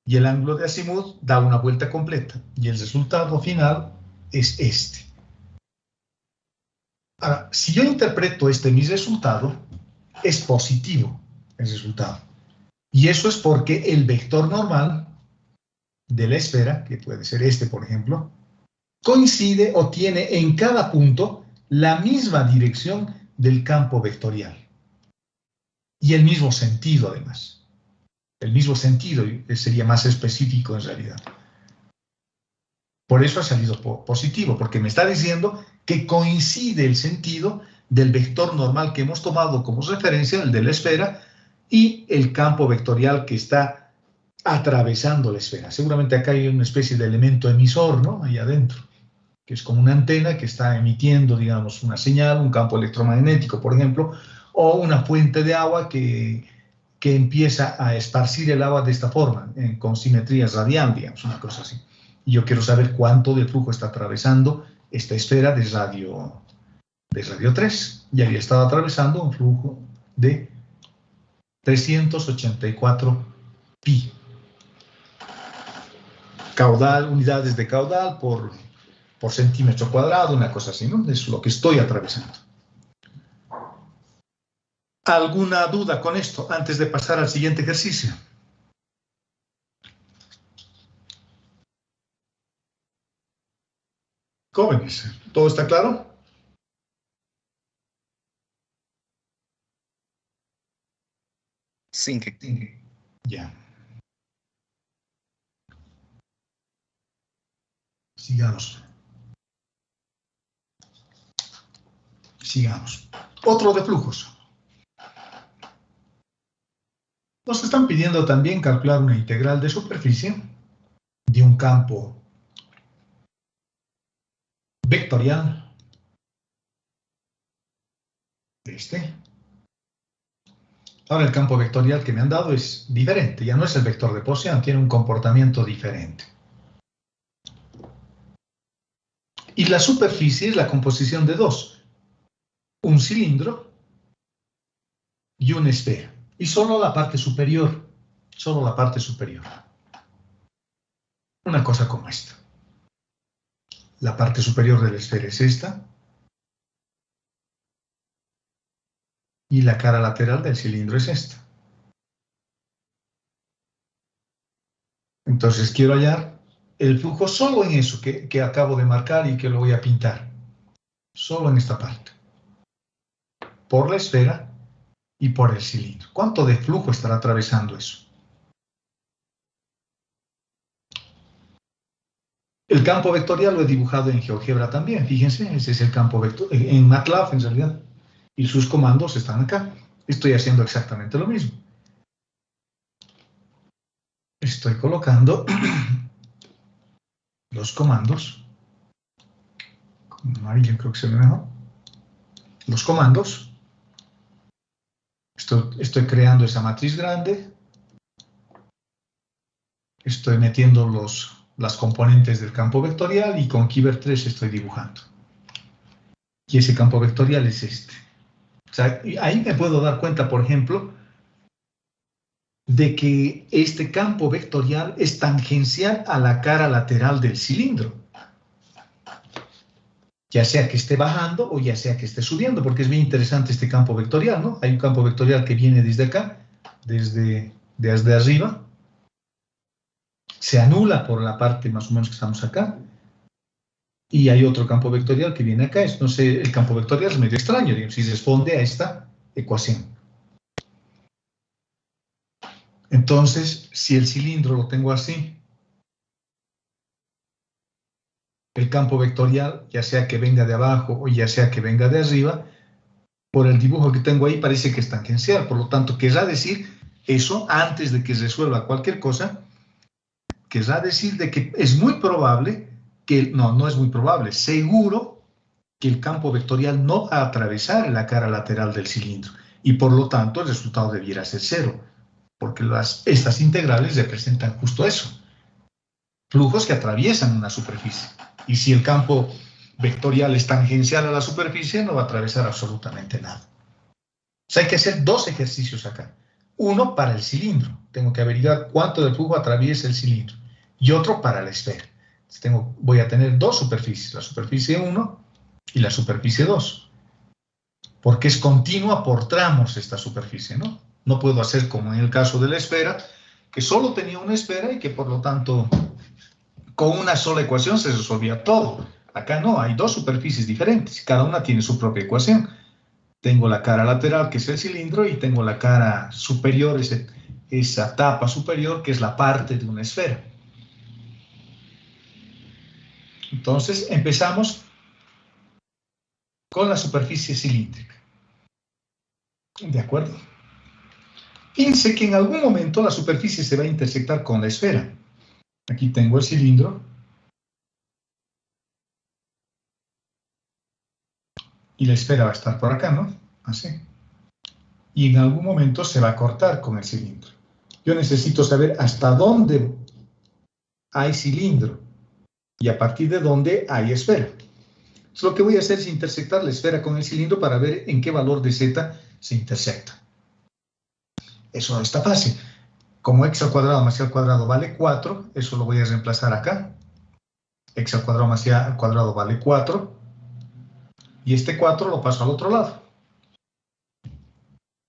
Y el ángulo de azimut da una vuelta completa. Y el resultado final es este. Ahora, si yo interpreto mi resultado, es positivo el resultado. Y eso es porque el vector normal de la esfera, que puede ser este, por ejemplo, coincide o tiene en cada punto la misma dirección del campo vectorial. y el mismo sentido además. El mismo sentido sería más específico en realidad. Por eso ha salido positivo, porque me está diciendo que coincide el sentido del vector normal que hemos tomado como referencia, el de la esfera, y el campo vectorial que está atravesando la esfera. Seguramente acá hay una especie de elemento emisor, ¿no? Ahí adentro, que es como una antena que está emitiendo, digamos, una señal, un campo electromagnético, por ejemplo, o una fuente de agua que empieza a esparcir el agua de esta forma, con simetría radial, digamos, una cosa así. Y yo quiero saber cuánto de flujo está atravesando esta esfera de radio 3. Y había estado atravesando un flujo de 384 pi. Caudal, unidades de caudal por centímetro cuadrado, una cosa así, ¿no? Es lo que estoy atravesando. ¿Alguna duda con esto antes de pasar al siguiente ejercicio? Jóvenes, ¿todo está claro? Sí. Ya. Sigamos. Sigamos. Otro de flujos. Nos están pidiendo también calcular una integral de superficie de un campo vectorial de este. Ahora el campo vectorial que me han dado es diferente, ya no es el vector de posición, tiene un comportamiento diferente. Y la superficie es la composición de dos, un cilindro y una esfera. Y solo la parte superior, solo la parte superior. Una cosa como esta. La parte superior de la esfera es esta. Y la cara lateral del cilindro es esta. Entonces quiero hallar el flujo solo en eso que acabo de marcar y que lo voy a pintar. Solo en esta parte. Por la esfera y por el cilindro. ¿Cuánto de flujo estará atravesando eso? El campo vectorial lo he dibujado en GeoGebra también. Fíjense, ese es el campo vectorial. En MATLAB en realidad. Y sus comandos están acá. Estoy haciendo exactamente lo mismo. Estoy colocando los comandos. Con amarillo creo que se ve mejor. Los comandos. Estoy creando esa matriz grande. Estoy metiendo las componentes del campo vectorial y con Keyword 3 estoy dibujando. Y ese campo vectorial es este. O sea, ahí me puedo dar cuenta, por ejemplo, de que este campo vectorial es tangencial a la cara lateral del cilindro. Ya sea que esté bajando o ya sea que esté subiendo, porque es bien interesante este campo vectorial, ¿no? Hay un campo vectorial que viene desde acá, desde arriba, se anula por la parte más o menos que estamos acá, y hay otro campo vectorial que viene acá. No sé, el campo vectorial es medio extraño, digamos, si responde a esta ecuación. Entonces, si el cilindro lo tengo así, el campo vectorial, ya sea que venga de abajo o ya sea que venga de arriba, por el dibujo que tengo ahí parece que es tangencial. Por lo tanto, querrá decir eso, antes de que resuelva cualquier cosa, querrá decir de que es muy probable que, no es muy probable, seguro que el campo vectorial no va a atravesar la cara lateral del cilindro. Y por lo tanto, el resultado debiera ser 0. Porque estas integrales representan justo eso. Flujos que atraviesan una superficie. Y si el campo vectorial es tangencial a la superficie, no va a atravesar absolutamente nada. O sea, hay que hacer dos ejercicios acá. Uno para el cilindro. Tengo que averiguar cuánto de flujo atraviesa el cilindro. Y otro para la esfera. Voy a tener dos superficies. La superficie 1 y la superficie 2. Porque es continua por tramos esta superficie, ¿no? No puedo hacer como en el caso de la esfera, que solo tenía una esfera y que por lo tanto con una sola ecuación se resolvía todo. Acá no, hay dos superficies diferentes, cada una tiene su propia ecuación. Tengo la cara lateral, que es el cilindro, y tengo la cara superior, esa tapa superior, que es la parte de una esfera. Entonces, empezamos con la superficie cilíndrica. ¿De acuerdo? Fíjense que en algún momento la superficie se va a intersectar con la esfera. Aquí tengo el cilindro. Y la esfera va a estar por acá, ¿no? Así. Y en algún momento se va a cortar con el cilindro. Yo necesito saber hasta dónde hay cilindro y a partir de dónde hay esfera. Entonces, lo que voy a hacer es intersectar la esfera con el cilindro para ver en qué valor de z se intersecta. Eso está fácil. Como x al cuadrado más y al cuadrado vale 4, eso lo voy a reemplazar acá. X al cuadrado más y al cuadrado vale 4. Y este 4 lo paso al otro lado.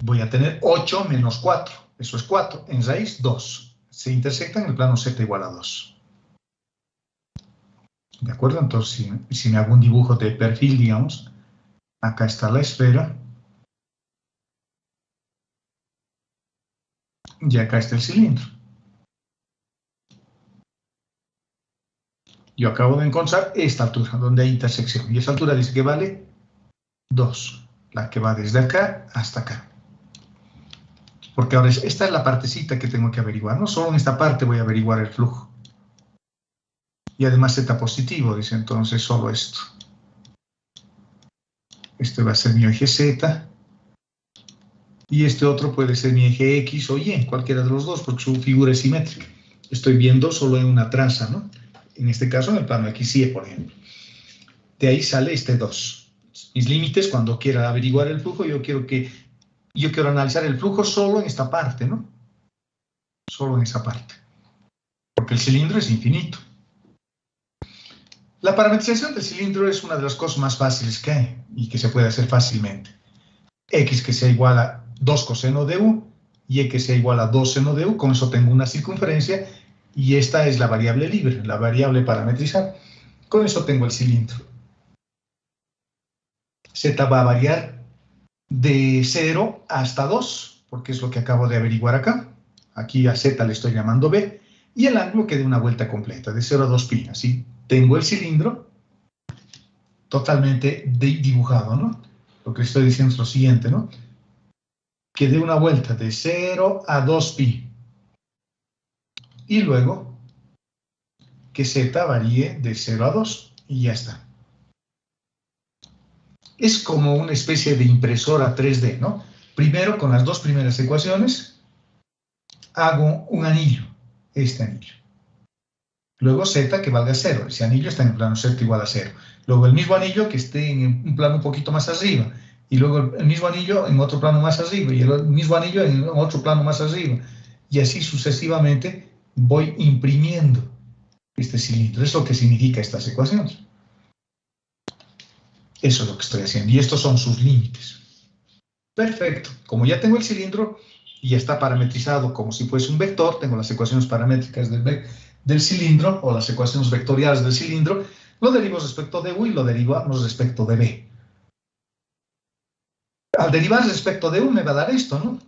Voy a tener 8 menos 4. Eso es 4. En raíz, 2. Se intersectan en el plano z igual a 2. ¿De acuerdo? Entonces, si me hago un dibujo de perfil, digamos, acá está la esfera. Y acá está el cilindro. Yo acabo de encontrar esta altura, donde hay intersección. Y esa altura dice que vale 2. La que va desde acá hasta acá. Porque ahora esta es la partecita que tengo que averiguar. No solo en esta parte voy a averiguar el flujo. Y además z positivo, dice entonces solo esto. Este va a ser mi eje z. Y este otro puede ser mi eje x o y, cualquiera de los dos, porque su figura es simétrica. Estoy viendo solo en una traza, ¿no? En este caso en el plano XY, por ejemplo. De ahí sale este 2. Mis límites, cuando quiera averiguar el flujo, yo quiero analizar el flujo solo en esta parte, ¿no? Solo en esa parte. Porque el cilindro es infinito. La parametrización del cilindro es una de las cosas más fáciles que hay y que se puede hacer fácilmente. X que sea igual a 2 coseno de U y Y que sea igual a 2 seno de U. Con eso tengo una circunferencia y esta es la variable libre, la variable parametrizar. Con eso tengo el cilindro. Z va a variar de 0 hasta 2, porque es lo que acabo de averiguar acá. Aquí a Z le estoy llamando B. Y el ángulo que dé una vuelta completa, de 0 a 2pi. Así tengo el cilindro totalmente dibujado, ¿no? Lo que estoy diciendo es lo siguiente, ¿no? Que dé una vuelta de 0 a 2pi. Y luego que Z varíe de 0 a 2. Y ya está. Es como una especie de impresora 3D, ¿no? Primero, con las dos primeras ecuaciones, hago un anillo, este anillo. Luego Z que valga 0, ese anillo está en el plano Z igual a 0. Luego el mismo anillo que esté en un plano un poquito más arriba. Y luego el mismo anillo en otro plano más arriba. Y el mismo anillo en otro plano más arriba. Y así sucesivamente voy imprimiendo este cilindro. Eso es lo que significa estas ecuaciones. Eso es lo que estoy haciendo. Y estos son sus límites. Perfecto. Como ya tengo el cilindro y ya está parametrizado como si fuese un vector, tengo las ecuaciones paramétricas del cilindro o las ecuaciones vectoriales del cilindro, lo derivo respecto de U y lo derivamos respecto de B. Al derivar respecto de U me va a dar esto, ¿no?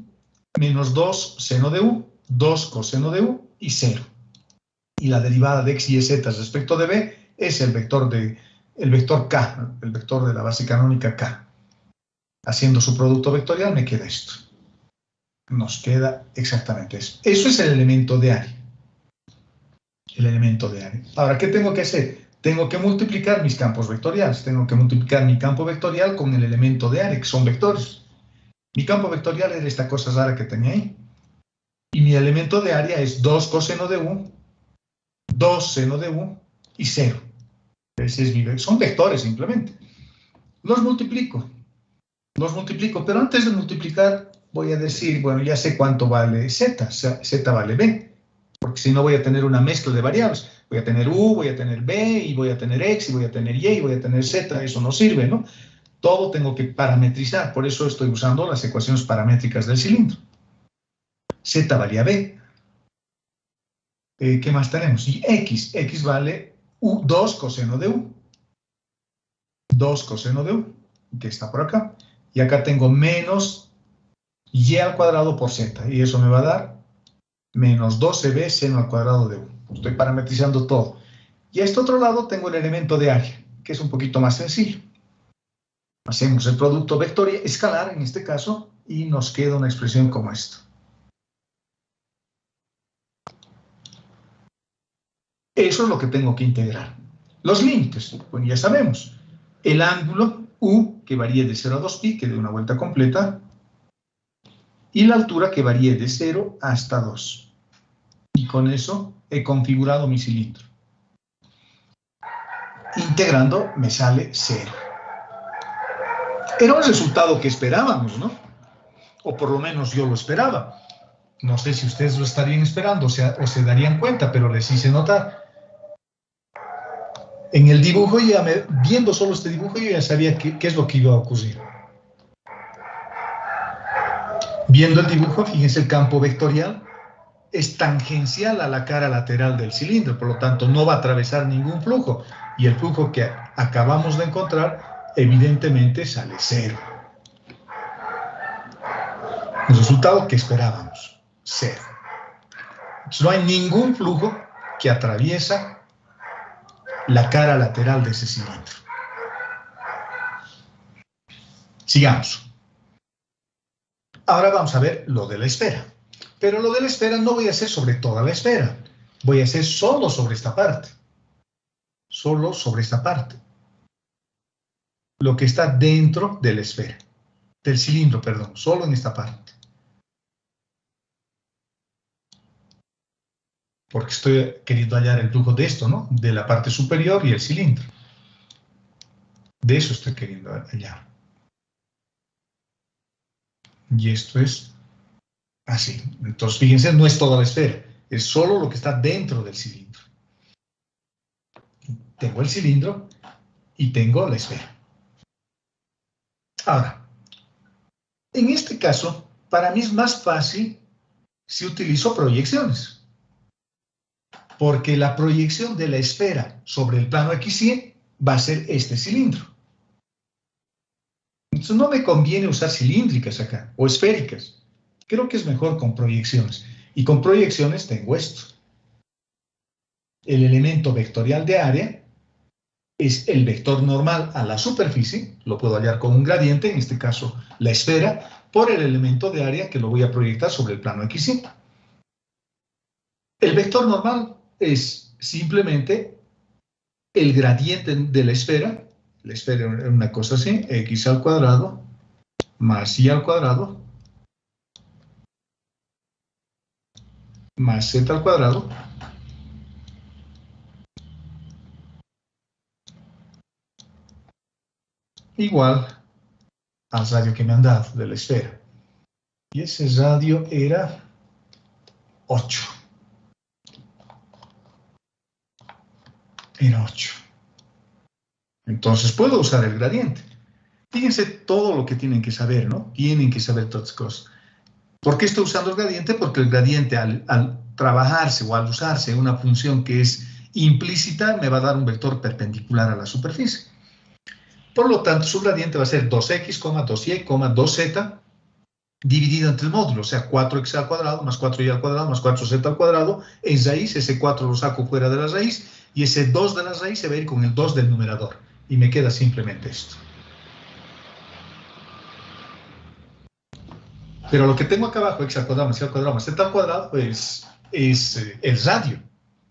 Menos 2 seno de U, 2 coseno de U y 0. Y la derivada de x y z respecto de B es el vector K, el vector de la base canónica K. Haciendo su producto vectorial me queda esto. Nos queda exactamente eso. Eso es el elemento de área. El elemento de área. Ahora, ¿qué tengo que hacer? Tengo que multiplicar mis campos vectoriales. Tengo que multiplicar mi campo vectorial con el elemento de área, que son vectores. Mi campo vectorial era esta cosa rara que tenía ahí. Y mi elemento de área es 2 coseno de U, 2 seno de U y 0. Son vectores simplemente. Los multiplico, pero antes de multiplicar voy a decir, bueno, ya sé cuánto vale Z, Z vale B, porque si no voy a tener una mezcla de variables. Voy a tener U, voy a tener B, y voy a tener X, y voy a tener Y, y voy a tener Z, eso no sirve, ¿no? Todo tengo que parametrizar, por eso estoy usando las ecuaciones paramétricas del cilindro. Z valía B. ¿Qué más tenemos? Y X vale 2 coseno de U. 2 coseno de U, que está por acá. Y acá tengo menos y al cuadrado por z. Y eso me va a dar menos 12b seno al cuadrado de 1. Estoy parametrizando todo. Y a este otro lado tengo el elemento de área, que es un poquito más sencillo. Hacemos el producto vectorial escalar, en este caso, y nos queda una expresión como esta. Eso es lo que tengo que integrar. Los límites, bueno, ya sabemos. El ángulo U, que varíe de 0 a 2pi, que dé una vuelta completa, y la altura que varíe de 0 hasta 2. Y con eso he configurado mi cilindro. Integrando me sale 0. Era un resultado que esperábamos, ¿no? O por lo menos yo lo esperaba. No sé si ustedes lo estarían esperando o se darían cuenta, pero les hice notar. En el dibujo, viendo solo este dibujo, yo ya sabía qué es lo que iba a ocurrir. Viendo el dibujo, fíjense, el campo vectorial es tangencial a la cara lateral del cilindro, por lo tanto no va a atravesar ningún flujo. Y el flujo que acabamos de encontrar, evidentemente, sale 0. El resultado que esperábamos, 0. Entonces, no hay ningún flujo que atraviesa la cara lateral de ese cilindro. Sigamos. Ahora vamos a ver lo de la esfera. Pero lo de la esfera no voy a hacer sobre toda la esfera. Voy a hacer solo sobre esta parte. Solo sobre esta parte. Lo que está dentro de la esfera. Del cilindro, perdón. Solo en esta parte. Porque estoy queriendo hallar el flujo de esto, ¿no? De la parte superior y el cilindro. De eso estoy queriendo hallar. Y esto es así. Entonces, fíjense, no es toda la esfera. Es solo lo que está dentro del cilindro. Tengo el cilindro y tengo la esfera. Ahora, en este caso, para mí es más fácil si utilizo proyecciones. Porque la proyección de la esfera sobre el plano XY va a ser este cilindro. Entonces no me conviene usar cilíndricas acá, o esféricas. Creo que es mejor con proyecciones. Y con proyecciones tengo esto. El elemento vectorial de área es el vector normal a la superficie, lo puedo hallar con un gradiente, en este caso la esfera, por el elemento de área que lo voy a proyectar sobre el plano XY. El vector normal es simplemente el gradiente de la esfera. La esfera es una cosa así, x al cuadrado más y al cuadrado más z al cuadrado igual al radio que me han dado de la esfera. Y ese radio era 8. Era 8. Entonces puedo usar el gradiente. Fíjense todo lo que tienen que saber, ¿no? Tienen que saber todas las cosas. ¿Por qué estoy usando el gradiente? Porque el gradiente al trabajarse o al usarse una función que es implícita me va a dar un vector perpendicular a la superficie. Por lo tanto, su gradiente va a ser 2x, 2y, 2z dividido entre el módulo, o sea, 4x al cuadrado más 4y al cuadrado más 4z al cuadrado en raíz. Ese 4 lo saco fuera de la raíz y ese 2 de la raíz se va a ir con el 2 del numerador. Y me queda simplemente esto. Pero lo que tengo acá abajo, x al cuadrado más y al cuadrado más z al cuadrado, pues es el radio.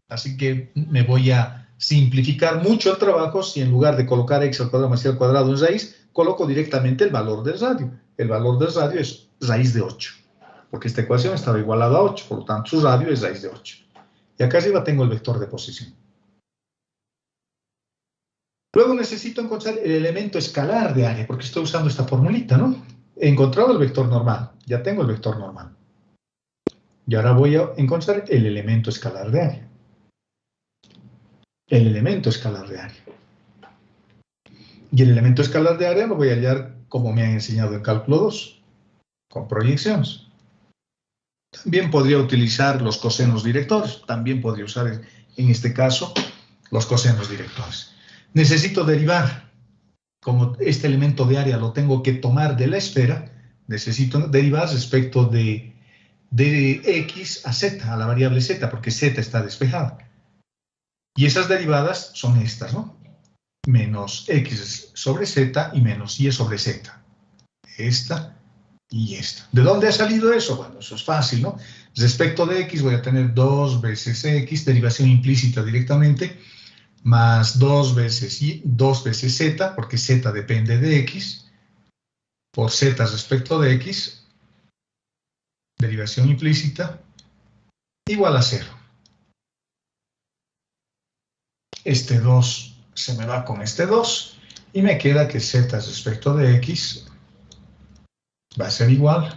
Así que me voy a simplificar mucho el trabajo si en lugar de colocar x al cuadrado más y al cuadrado en raíz, coloco directamente el valor del radio. El valor del radio es raíz de 8, porque esta ecuación estaba igualada a 8, por lo tanto su radio es raíz de 8. Y acá arriba tengo el vector de posición. Luego necesito encontrar el elemento escalar de área, porque estoy usando esta formulita, ¿no? He encontrado el vector normal, ya tengo el vector normal. Y ahora voy a encontrar el elemento escalar de área. El elemento escalar de área. Y el elemento escalar de área lo voy a hallar como me han enseñado en cálculo 2, con proyecciones. También podría utilizar los cosenos directores, también podría usar en este caso los cosenos directores. Necesito derivar. como este elemento de área lo tengo que tomar de la esfera, necesito derivar respecto de x a z, a la variable z, porque z está despejada. Y esas derivadas son estas, ¿no? Menos x sobre z y menos y sobre z. Esta y esta. ¿De dónde ha salido eso? Bueno, eso es fácil, ¿no? Respecto de x voy a tener 2 veces x, derivación implícita directamente, más 2 veces z, porque z depende de x, por z respecto de x, derivación implícita, igual a 0. Este 2 se me va con este 2, y me queda que z respecto de x va a ser igual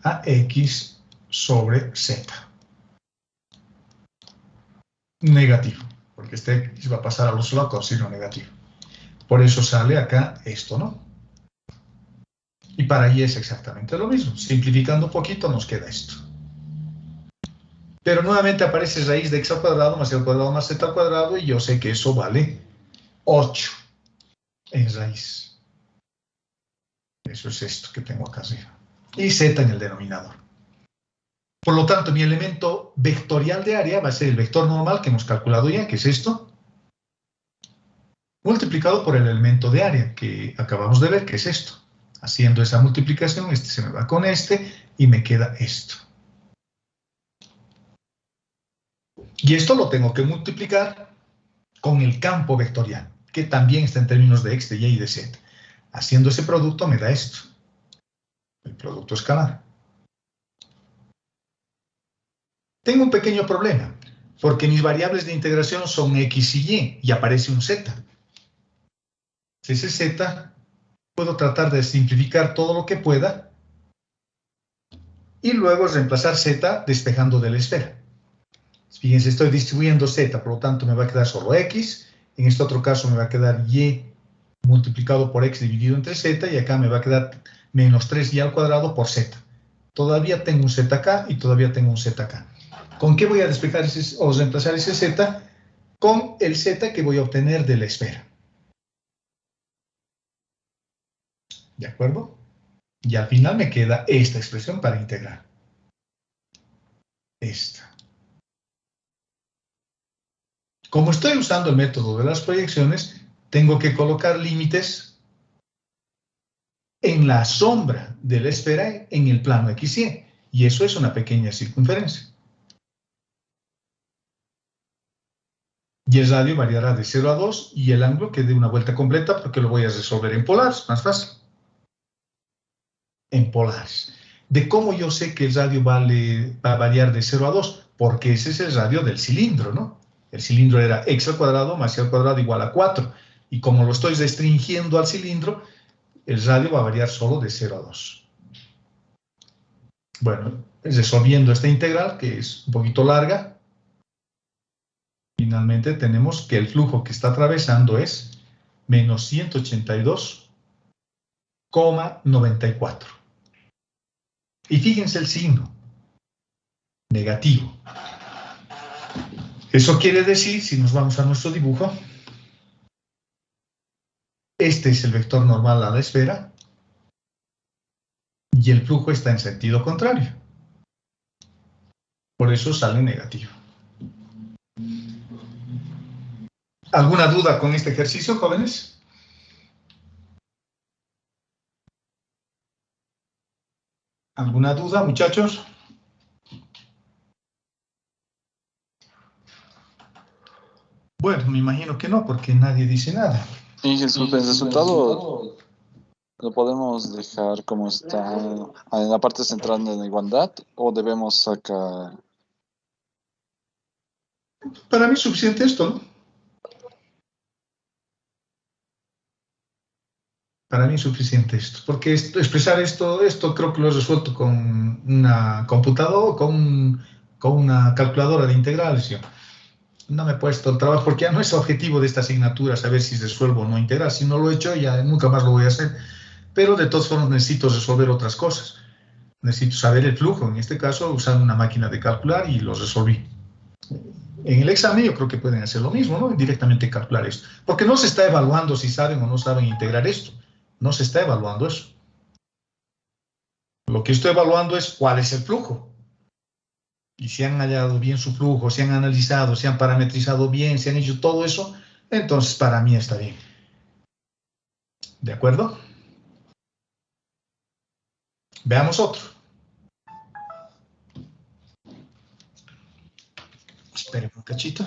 a x sobre z. Negativo, porque este x va a pasar al otro lado con signo negativo. Por eso sale acá esto, ¿no? Y para y es exactamente lo mismo. Simplificando un poquito nos queda esto. Pero nuevamente aparece raíz de x al cuadrado más y al cuadrado más z al cuadrado, y yo sé que eso vale 8 en raíz. Eso es esto que tengo acá arriba. Y z en el denominador. Por lo tanto, mi elemento vectorial de área va a ser el vector normal que hemos calculado ya, que es esto, multiplicado por el elemento de área que acabamos de ver, que es esto. Haciendo esa multiplicación, este se me va con este y me queda esto. Y esto lo tengo que multiplicar con el campo vectorial, que también está en términos de x, de y y de z. Haciendo ese producto me da esto, el producto escalar. Tengo un pequeño problema, porque mis variables de integración son x y aparece un z. Ese z puedo tratar de simplificar todo lo que pueda y luego reemplazar z despejando de la esfera. Fíjense, estoy distribuyendo z, por lo tanto me va a quedar solo x, en este otro caso me va a quedar y multiplicado por x dividido entre z, y acá me va a quedar menos 3y al cuadrado por z. Todavía tengo un z acá y todavía tengo un z acá. ¿Con qué voy a despejar o reemplazar ese z? Con el z que voy a obtener de la esfera. ¿De acuerdo? Y al final me queda esta expresión para integrar. Esta. Como estoy usando el método de las proyecciones, tengo que colocar límites en la sombra de la esfera en el plano XY. Y eso es una pequeña circunferencia. Y el radio variará de 0 a 2 y el ángulo que dé una vuelta completa, porque lo voy a resolver en polares, más fácil. En polares. ¿De cómo yo sé que el radio va a variar de 0 a 2? Porque ese es el radio del cilindro, ¿no? El cilindro era x al cuadrado más y al cuadrado igual a 4. Y como lo estoy restringiendo al cilindro, el radio va a variar solo de 0 a 2. Bueno, resolviendo esta integral, que es un poquito larga, finalmente tenemos que el flujo que está atravesando es menos 182,94. Y fíjense el signo, negativo. Eso quiere decir, si nos vamos a nuestro dibujo, este es el vector normal a la esfera y el flujo está en sentido contrario. Por eso sale negativo. ¿Alguna duda con este ejercicio, jóvenes? ¿Alguna duda, muchachos? Bueno, me imagino que no, porque nadie dice nada. Y el resultado lo podemos dejar como está en la parte central de la igualdad, o debemos sacar. Para mí es suficiente esto, ¿no? Para mí es suficiente esto, porque expresar esto creo que lo he resuelto con una computadora, con una calculadora de integrales. Yo no me he puesto el trabajo, porque ya no es objetivo de esta asignatura saber si resuelvo o no integral. Si no lo he hecho, ya nunca más lo voy a hacer. Pero de todas formas necesito resolver otras cosas. Necesito saber el flujo, en este caso usando una máquina de calcular, y lo resolví. En el examen yo creo que pueden hacer lo mismo, ¿no? Directamente calcular esto. Porque no se está evaluando si saben o no saben integrar esto. No se está evaluando eso. Lo que estoy evaluando es cuál es el flujo. Y si han hallado bien su flujo, si han analizado, si han parametrizado bien, si han hecho todo eso, entonces para mí está bien. ¿De acuerdo? Veamos otro. Esperen un cachito.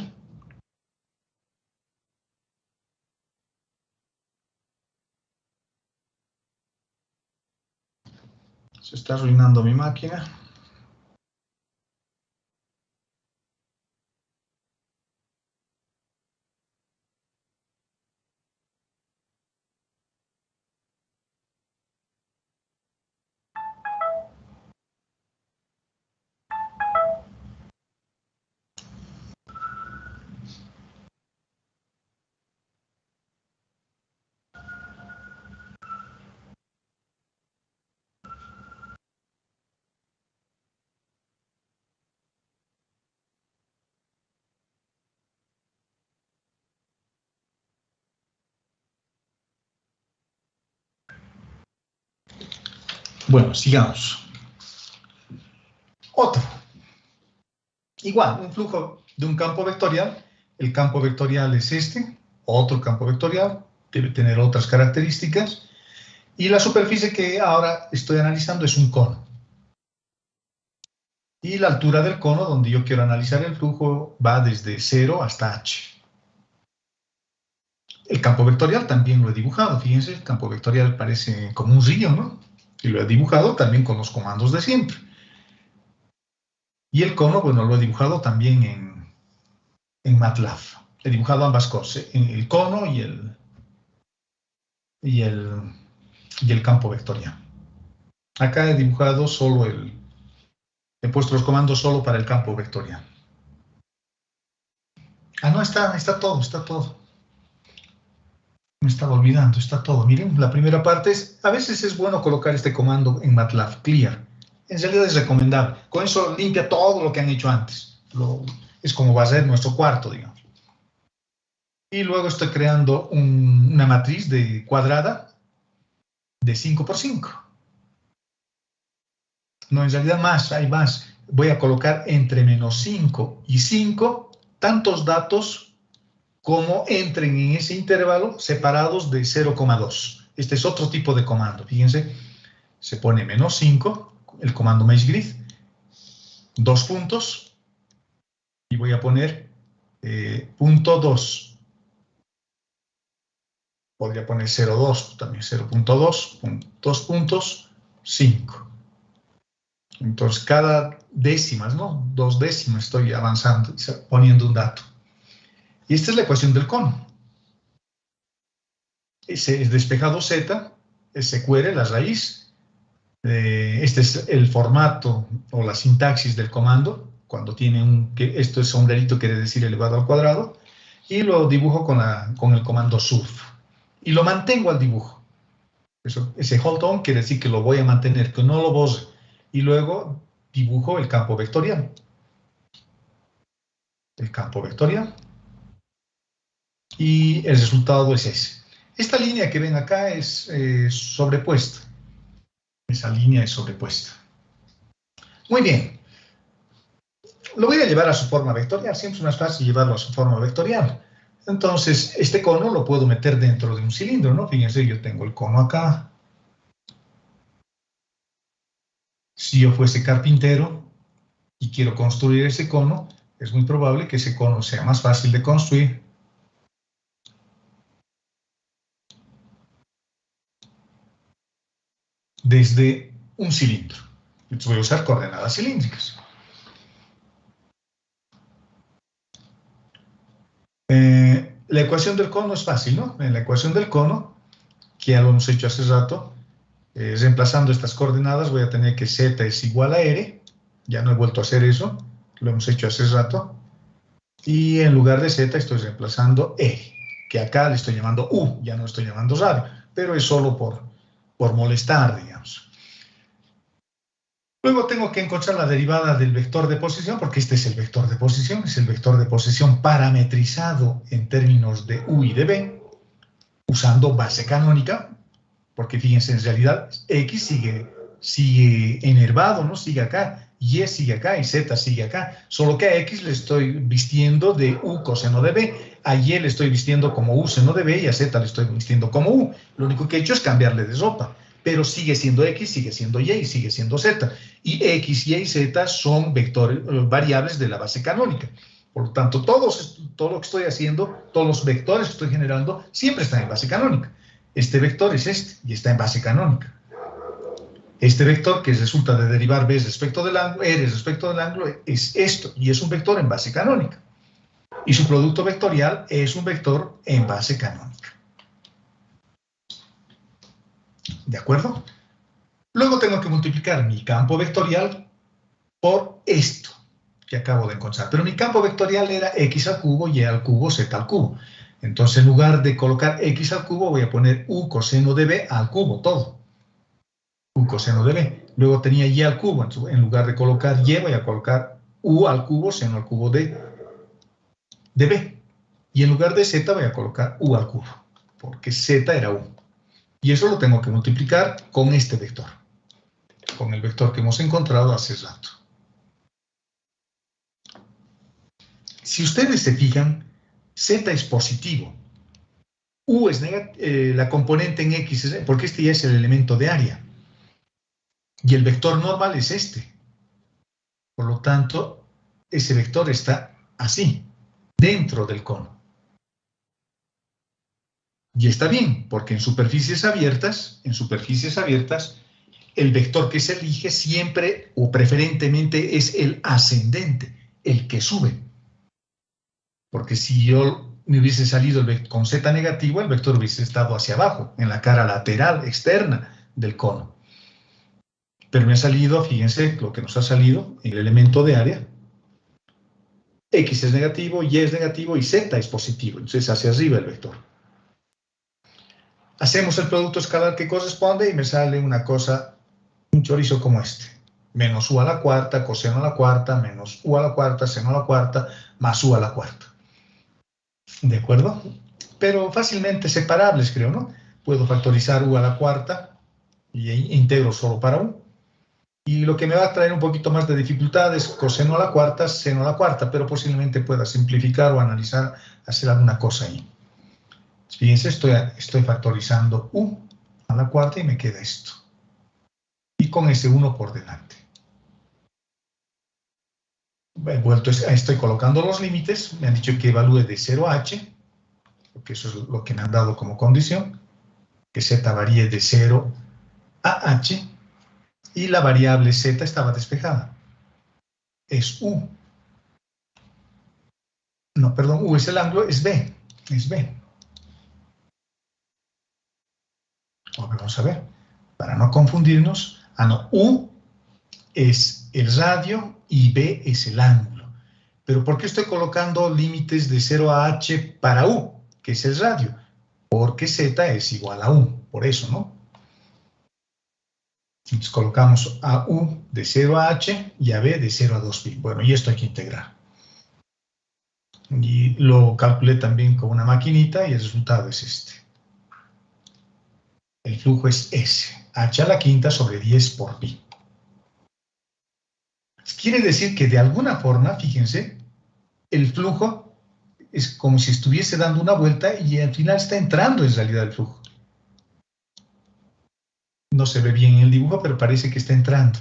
Se está arruinando mi máquina. Bueno, sigamos. Otro. Igual, un flujo de un campo vectorial. El campo vectorial es este. Otro campo vectorial. Debe tener otras características. Y la superficie que ahora estoy analizando es un cono. Y la altura del cono, donde yo quiero analizar el flujo, va desde 0 hasta h. El campo vectorial también lo he dibujado. Fíjense, el campo vectorial parece como un río, ¿no? Y lo he dibujado también con los comandos de siempre. Y el cono, bueno, lo he dibujado también en MATLAB. He dibujado ambas cosas, el cono y el campo vectorial. Acá he dibujado solo he puesto los comandos solo para el campo vectorial. Ah, no, está todo, está todo. Me estaba olvidando, está todo. Miren, la primera parte es, a veces es bueno colocar este comando en MATLAB, clear. En realidad es recomendable. Con eso limpia todo lo que han hecho antes. Es como va a ser nuestro cuarto, digamos. Y luego estoy creando una matriz cuadrada de 5 por 5. No, en realidad más, hay más. Voy a colocar entre menos 5 y 5 tantos datos como entren en ese intervalo separados de 0,2. Este es otro tipo de comando. Fíjense, se pone menos 5, el comando MeshGrid, 2 puntos, y voy a poner punto 2. Podría poner 0,2, también 0,2, 2 puntos, 5. Entonces, cada décimas, ¿no? 2 décimas estoy avanzando, poniendo un dato. Y esta es la ecuación del cono. Ese es despejado Z, SQR, la raíz. Este es el formato o la sintaxis del comando. Cuando tiene esto es sombrerito, quiere decir elevado al cuadrado. Y lo dibujo con el comando surf. Y lo mantengo al dibujo. Ese hold on quiere decir que lo voy a mantener, que no lo borre. Y luego dibujo el campo vectorial. El campo vectorial. Y el resultado es ese. Esta línea que ven acá es sobrepuesta. Esa línea es sobrepuesta. Muy bien. Lo voy a llevar a su forma vectorial. Siempre es más fácil llevarlo a su forma vectorial. Entonces, este cono lo puedo meter dentro de un cilindro, ¿no? Fíjense, yo tengo el cono acá. Si yo fuese carpintero y quiero construir ese cono, es muy probable que ese cono sea más fácil de construir desde un cilindro. Entonces voy a usar coordenadas cilíndricas. La ecuación del cono es fácil, ¿no? En la ecuación del cono, que ya lo hemos hecho hace rato, reemplazando estas coordenadas voy a tener que z es igual a r. Ya no he vuelto a hacer eso, lo hemos hecho hace rato. Y en lugar de z estoy reemplazando r, que acá le estoy llamando u, ya no estoy llamando radio, pero es solo por molestar, digamos. Luego tengo que encontrar la derivada del vector de posición, porque este es el vector de posición, es el vector de posición parametrizado en términos de U y de B, usando base canónica, porque fíjense, en realidad X sigue enervado, ¿no? Sigue acá, Y sigue acá y Z sigue acá, solo que a X le estoy vistiendo de U coseno de B, a Y le estoy vistiendo como U seno de B y a Z le estoy vistiendo como U. Lo único que he hecho es cambiarle de ropa, pero sigue siendo X, sigue siendo Y y sigue siendo Z. Y X, Y y Z son vectores, variables de la base canónica. Por lo tanto, todo lo que estoy haciendo, todos los vectores que estoy generando, siempre están en base canónica. Este vector es este y está en base canónica. Este vector que resulta de derivar B respecto del ángulo, R respecto del ángulo, es esto, y es un vector en base canónica. Y su producto vectorial es un vector en base canónica. ¿De acuerdo? Luego tengo que multiplicar mi campo vectorial por esto que acabo de encontrar. Pero mi campo vectorial era x al cubo, y al cubo, z al cubo. Entonces, en lugar de colocar x al cubo, voy a poner u coseno de b al cubo, todo. U coseno de b. Luego tenía y al cubo. En lugar de colocar y, voy a colocar u al cubo, seno al cubo de b. Y en lugar de z, voy a colocar u al cubo, porque z era u. Y eso lo tengo que multiplicar con este vector, con el vector que hemos encontrado hace rato. Si ustedes se fijan, z es positivo. U es la componente en x, porque este ya es el elemento de área. Y el vector normal es este. Por lo tanto, ese vector está así, dentro del cono. Y está bien, porque en superficies abiertas, el vector que se elige siempre o preferentemente es el ascendente, el que sube. Porque si yo me hubiese salido con z negativo, el vector hubiese estado hacia abajo, en la cara lateral, externa del cono. Pero me ha salido, fíjense lo que nos ha salido, el elemento de área. X es negativo, Y es negativo y Z es positivo. Entonces hacia arriba el vector. Hacemos el producto escalar que corresponde y me sale una cosa, un chorizo como este. Menos U a la cuarta, coseno a la cuarta, menos U a la cuarta, seno a la cuarta, más U a la cuarta. ¿De acuerdo? Pero fácilmente separables, creo, ¿no? Puedo factorizar U a la cuarta y integro solo para U. Y lo que me va a traer un poquito más de dificultad es coseno a la cuarta, seno a la cuarta, pero posiblemente pueda simplificar o analizar, hacer alguna cosa ahí. Fíjense, estoy factorizando U a la cuarta y me queda esto. Y con ese 1 por delante. Estoy colocando los límites, me han dicho que evalúe de 0 a h, porque eso es lo que me han dado como condición, que z varíe de 0 a h, y la variable z estaba despejada. Es u. No, perdón, u es el ángulo, es b. Es b. Vamos a ver, para no confundirnos. No, u es el radio y b es el ángulo. Pero ¿por qué estoy colocando límites de 0 a h para u, que es el radio? Porque z es igual a u, por eso, ¿no? Entonces colocamos a u de 0 a h y a b de 0 a 2pi. Bueno, y esto hay que integrar. Y lo calculé también con una maquinita y el resultado es este. El flujo es S, h a la quinta sobre 10 por pi. Quiere decir que de alguna forma, fíjense, el flujo es como si estuviese dando una vuelta y al final está entrando en realidad el flujo. No se ve bien en el dibujo, pero parece que está entrando.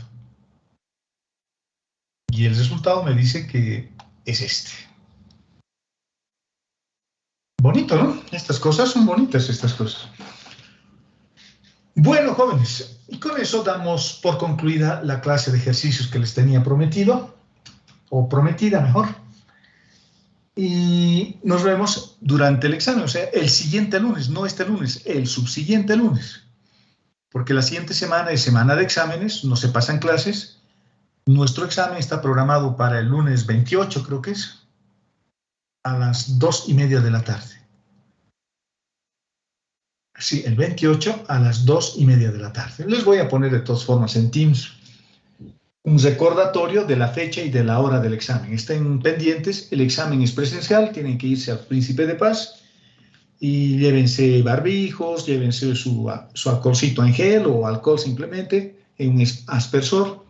Y el resultado me dice que es este. Bonito, ¿no? Estas cosas son bonitas, estas cosas. Bueno, jóvenes, y con eso damos por concluida la clase de ejercicios que les tenía prometido, o prometida mejor. Y nos vemos durante el examen, o sea, el siguiente lunes, no este lunes, el subsiguiente lunes. Porque la siguiente semana es semana de exámenes, no se pasan clases. Nuestro examen está programado para el lunes 28, creo que es, a las 2:30 de la tarde. Sí, el 28 a las 2:30 de la tarde. Les voy a poner de todas formas en Teams un recordatorio de la fecha y de la hora del examen. Estén pendientes, el examen es presencial, tienen que irse al Príncipe de Paz y llévense barbijos, llévense su alcoholcito en gel o alcohol simplemente en un aspersor.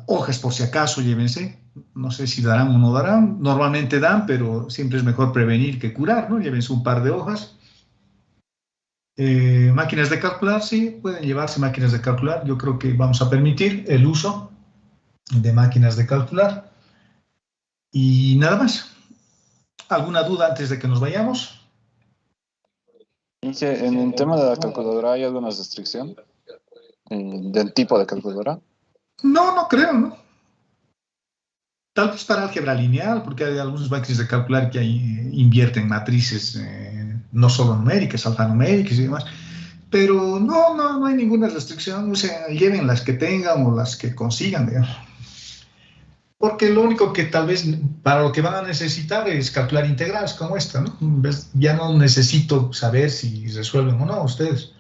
Hojas por si acaso llévense, no sé si darán o no darán, normalmente dan, pero siempre es mejor prevenir que curar, ¿no? Llévense un par de hojas. Máquinas de calcular, sí, pueden llevarse máquinas de calcular. Yo creo que vamos a permitir el uso de máquinas de calcular. Y nada más. ¿Alguna duda antes de que nos vayamos? Inge, en el tema de la calculadora, ¿hay alguna restricción del tipo de calculadora? No, no creo, ¿no? Tal vez para álgebra lineal, porque hay algunas máquinas de calcular que invierten matrices, no solo numéricas, alfanuméricas y demás. Pero no hay ninguna restricción. O sea, lleven las que tengan o las que consigan, digamos. Porque lo único que tal vez para lo que van a necesitar es calcular integrales como esta, ¿no? Ya no necesito saber si resuelven o no ustedes.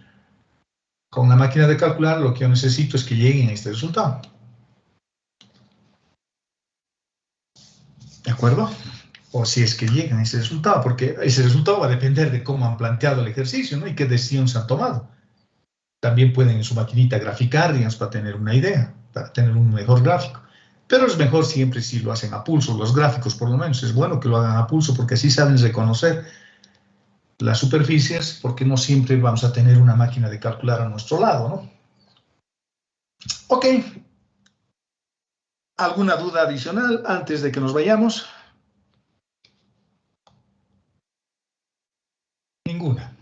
Con la máquina de calcular lo que yo necesito es que lleguen a este resultado. ¿De acuerdo? O si es que llegan a ese resultado, porque ese resultado va a depender de cómo han planteado el ejercicio, ¿no? Y qué decisión se han tomado. También pueden en su maquinita graficar, digamos, para tener una idea, para tener un mejor gráfico. Pero es mejor siempre si lo hacen a pulso, los gráficos por lo menos. Es bueno que lo hagan a pulso porque así saben reconocer las superficies, porque no siempre vamos a tener una máquina de calcular a nuestro lado, ¿no? Ok. ¿Alguna duda adicional antes de que nos vayamos? Ninguna.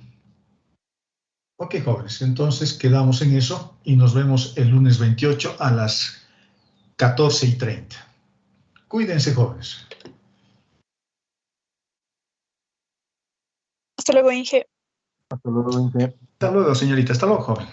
Ok, jóvenes, entonces quedamos en eso y nos vemos el lunes 28 a las 14:30. Cuídense, jóvenes. Hasta luego, Inge. Hasta luego, Inge. Hasta luego, señorita. Hasta luego, joven.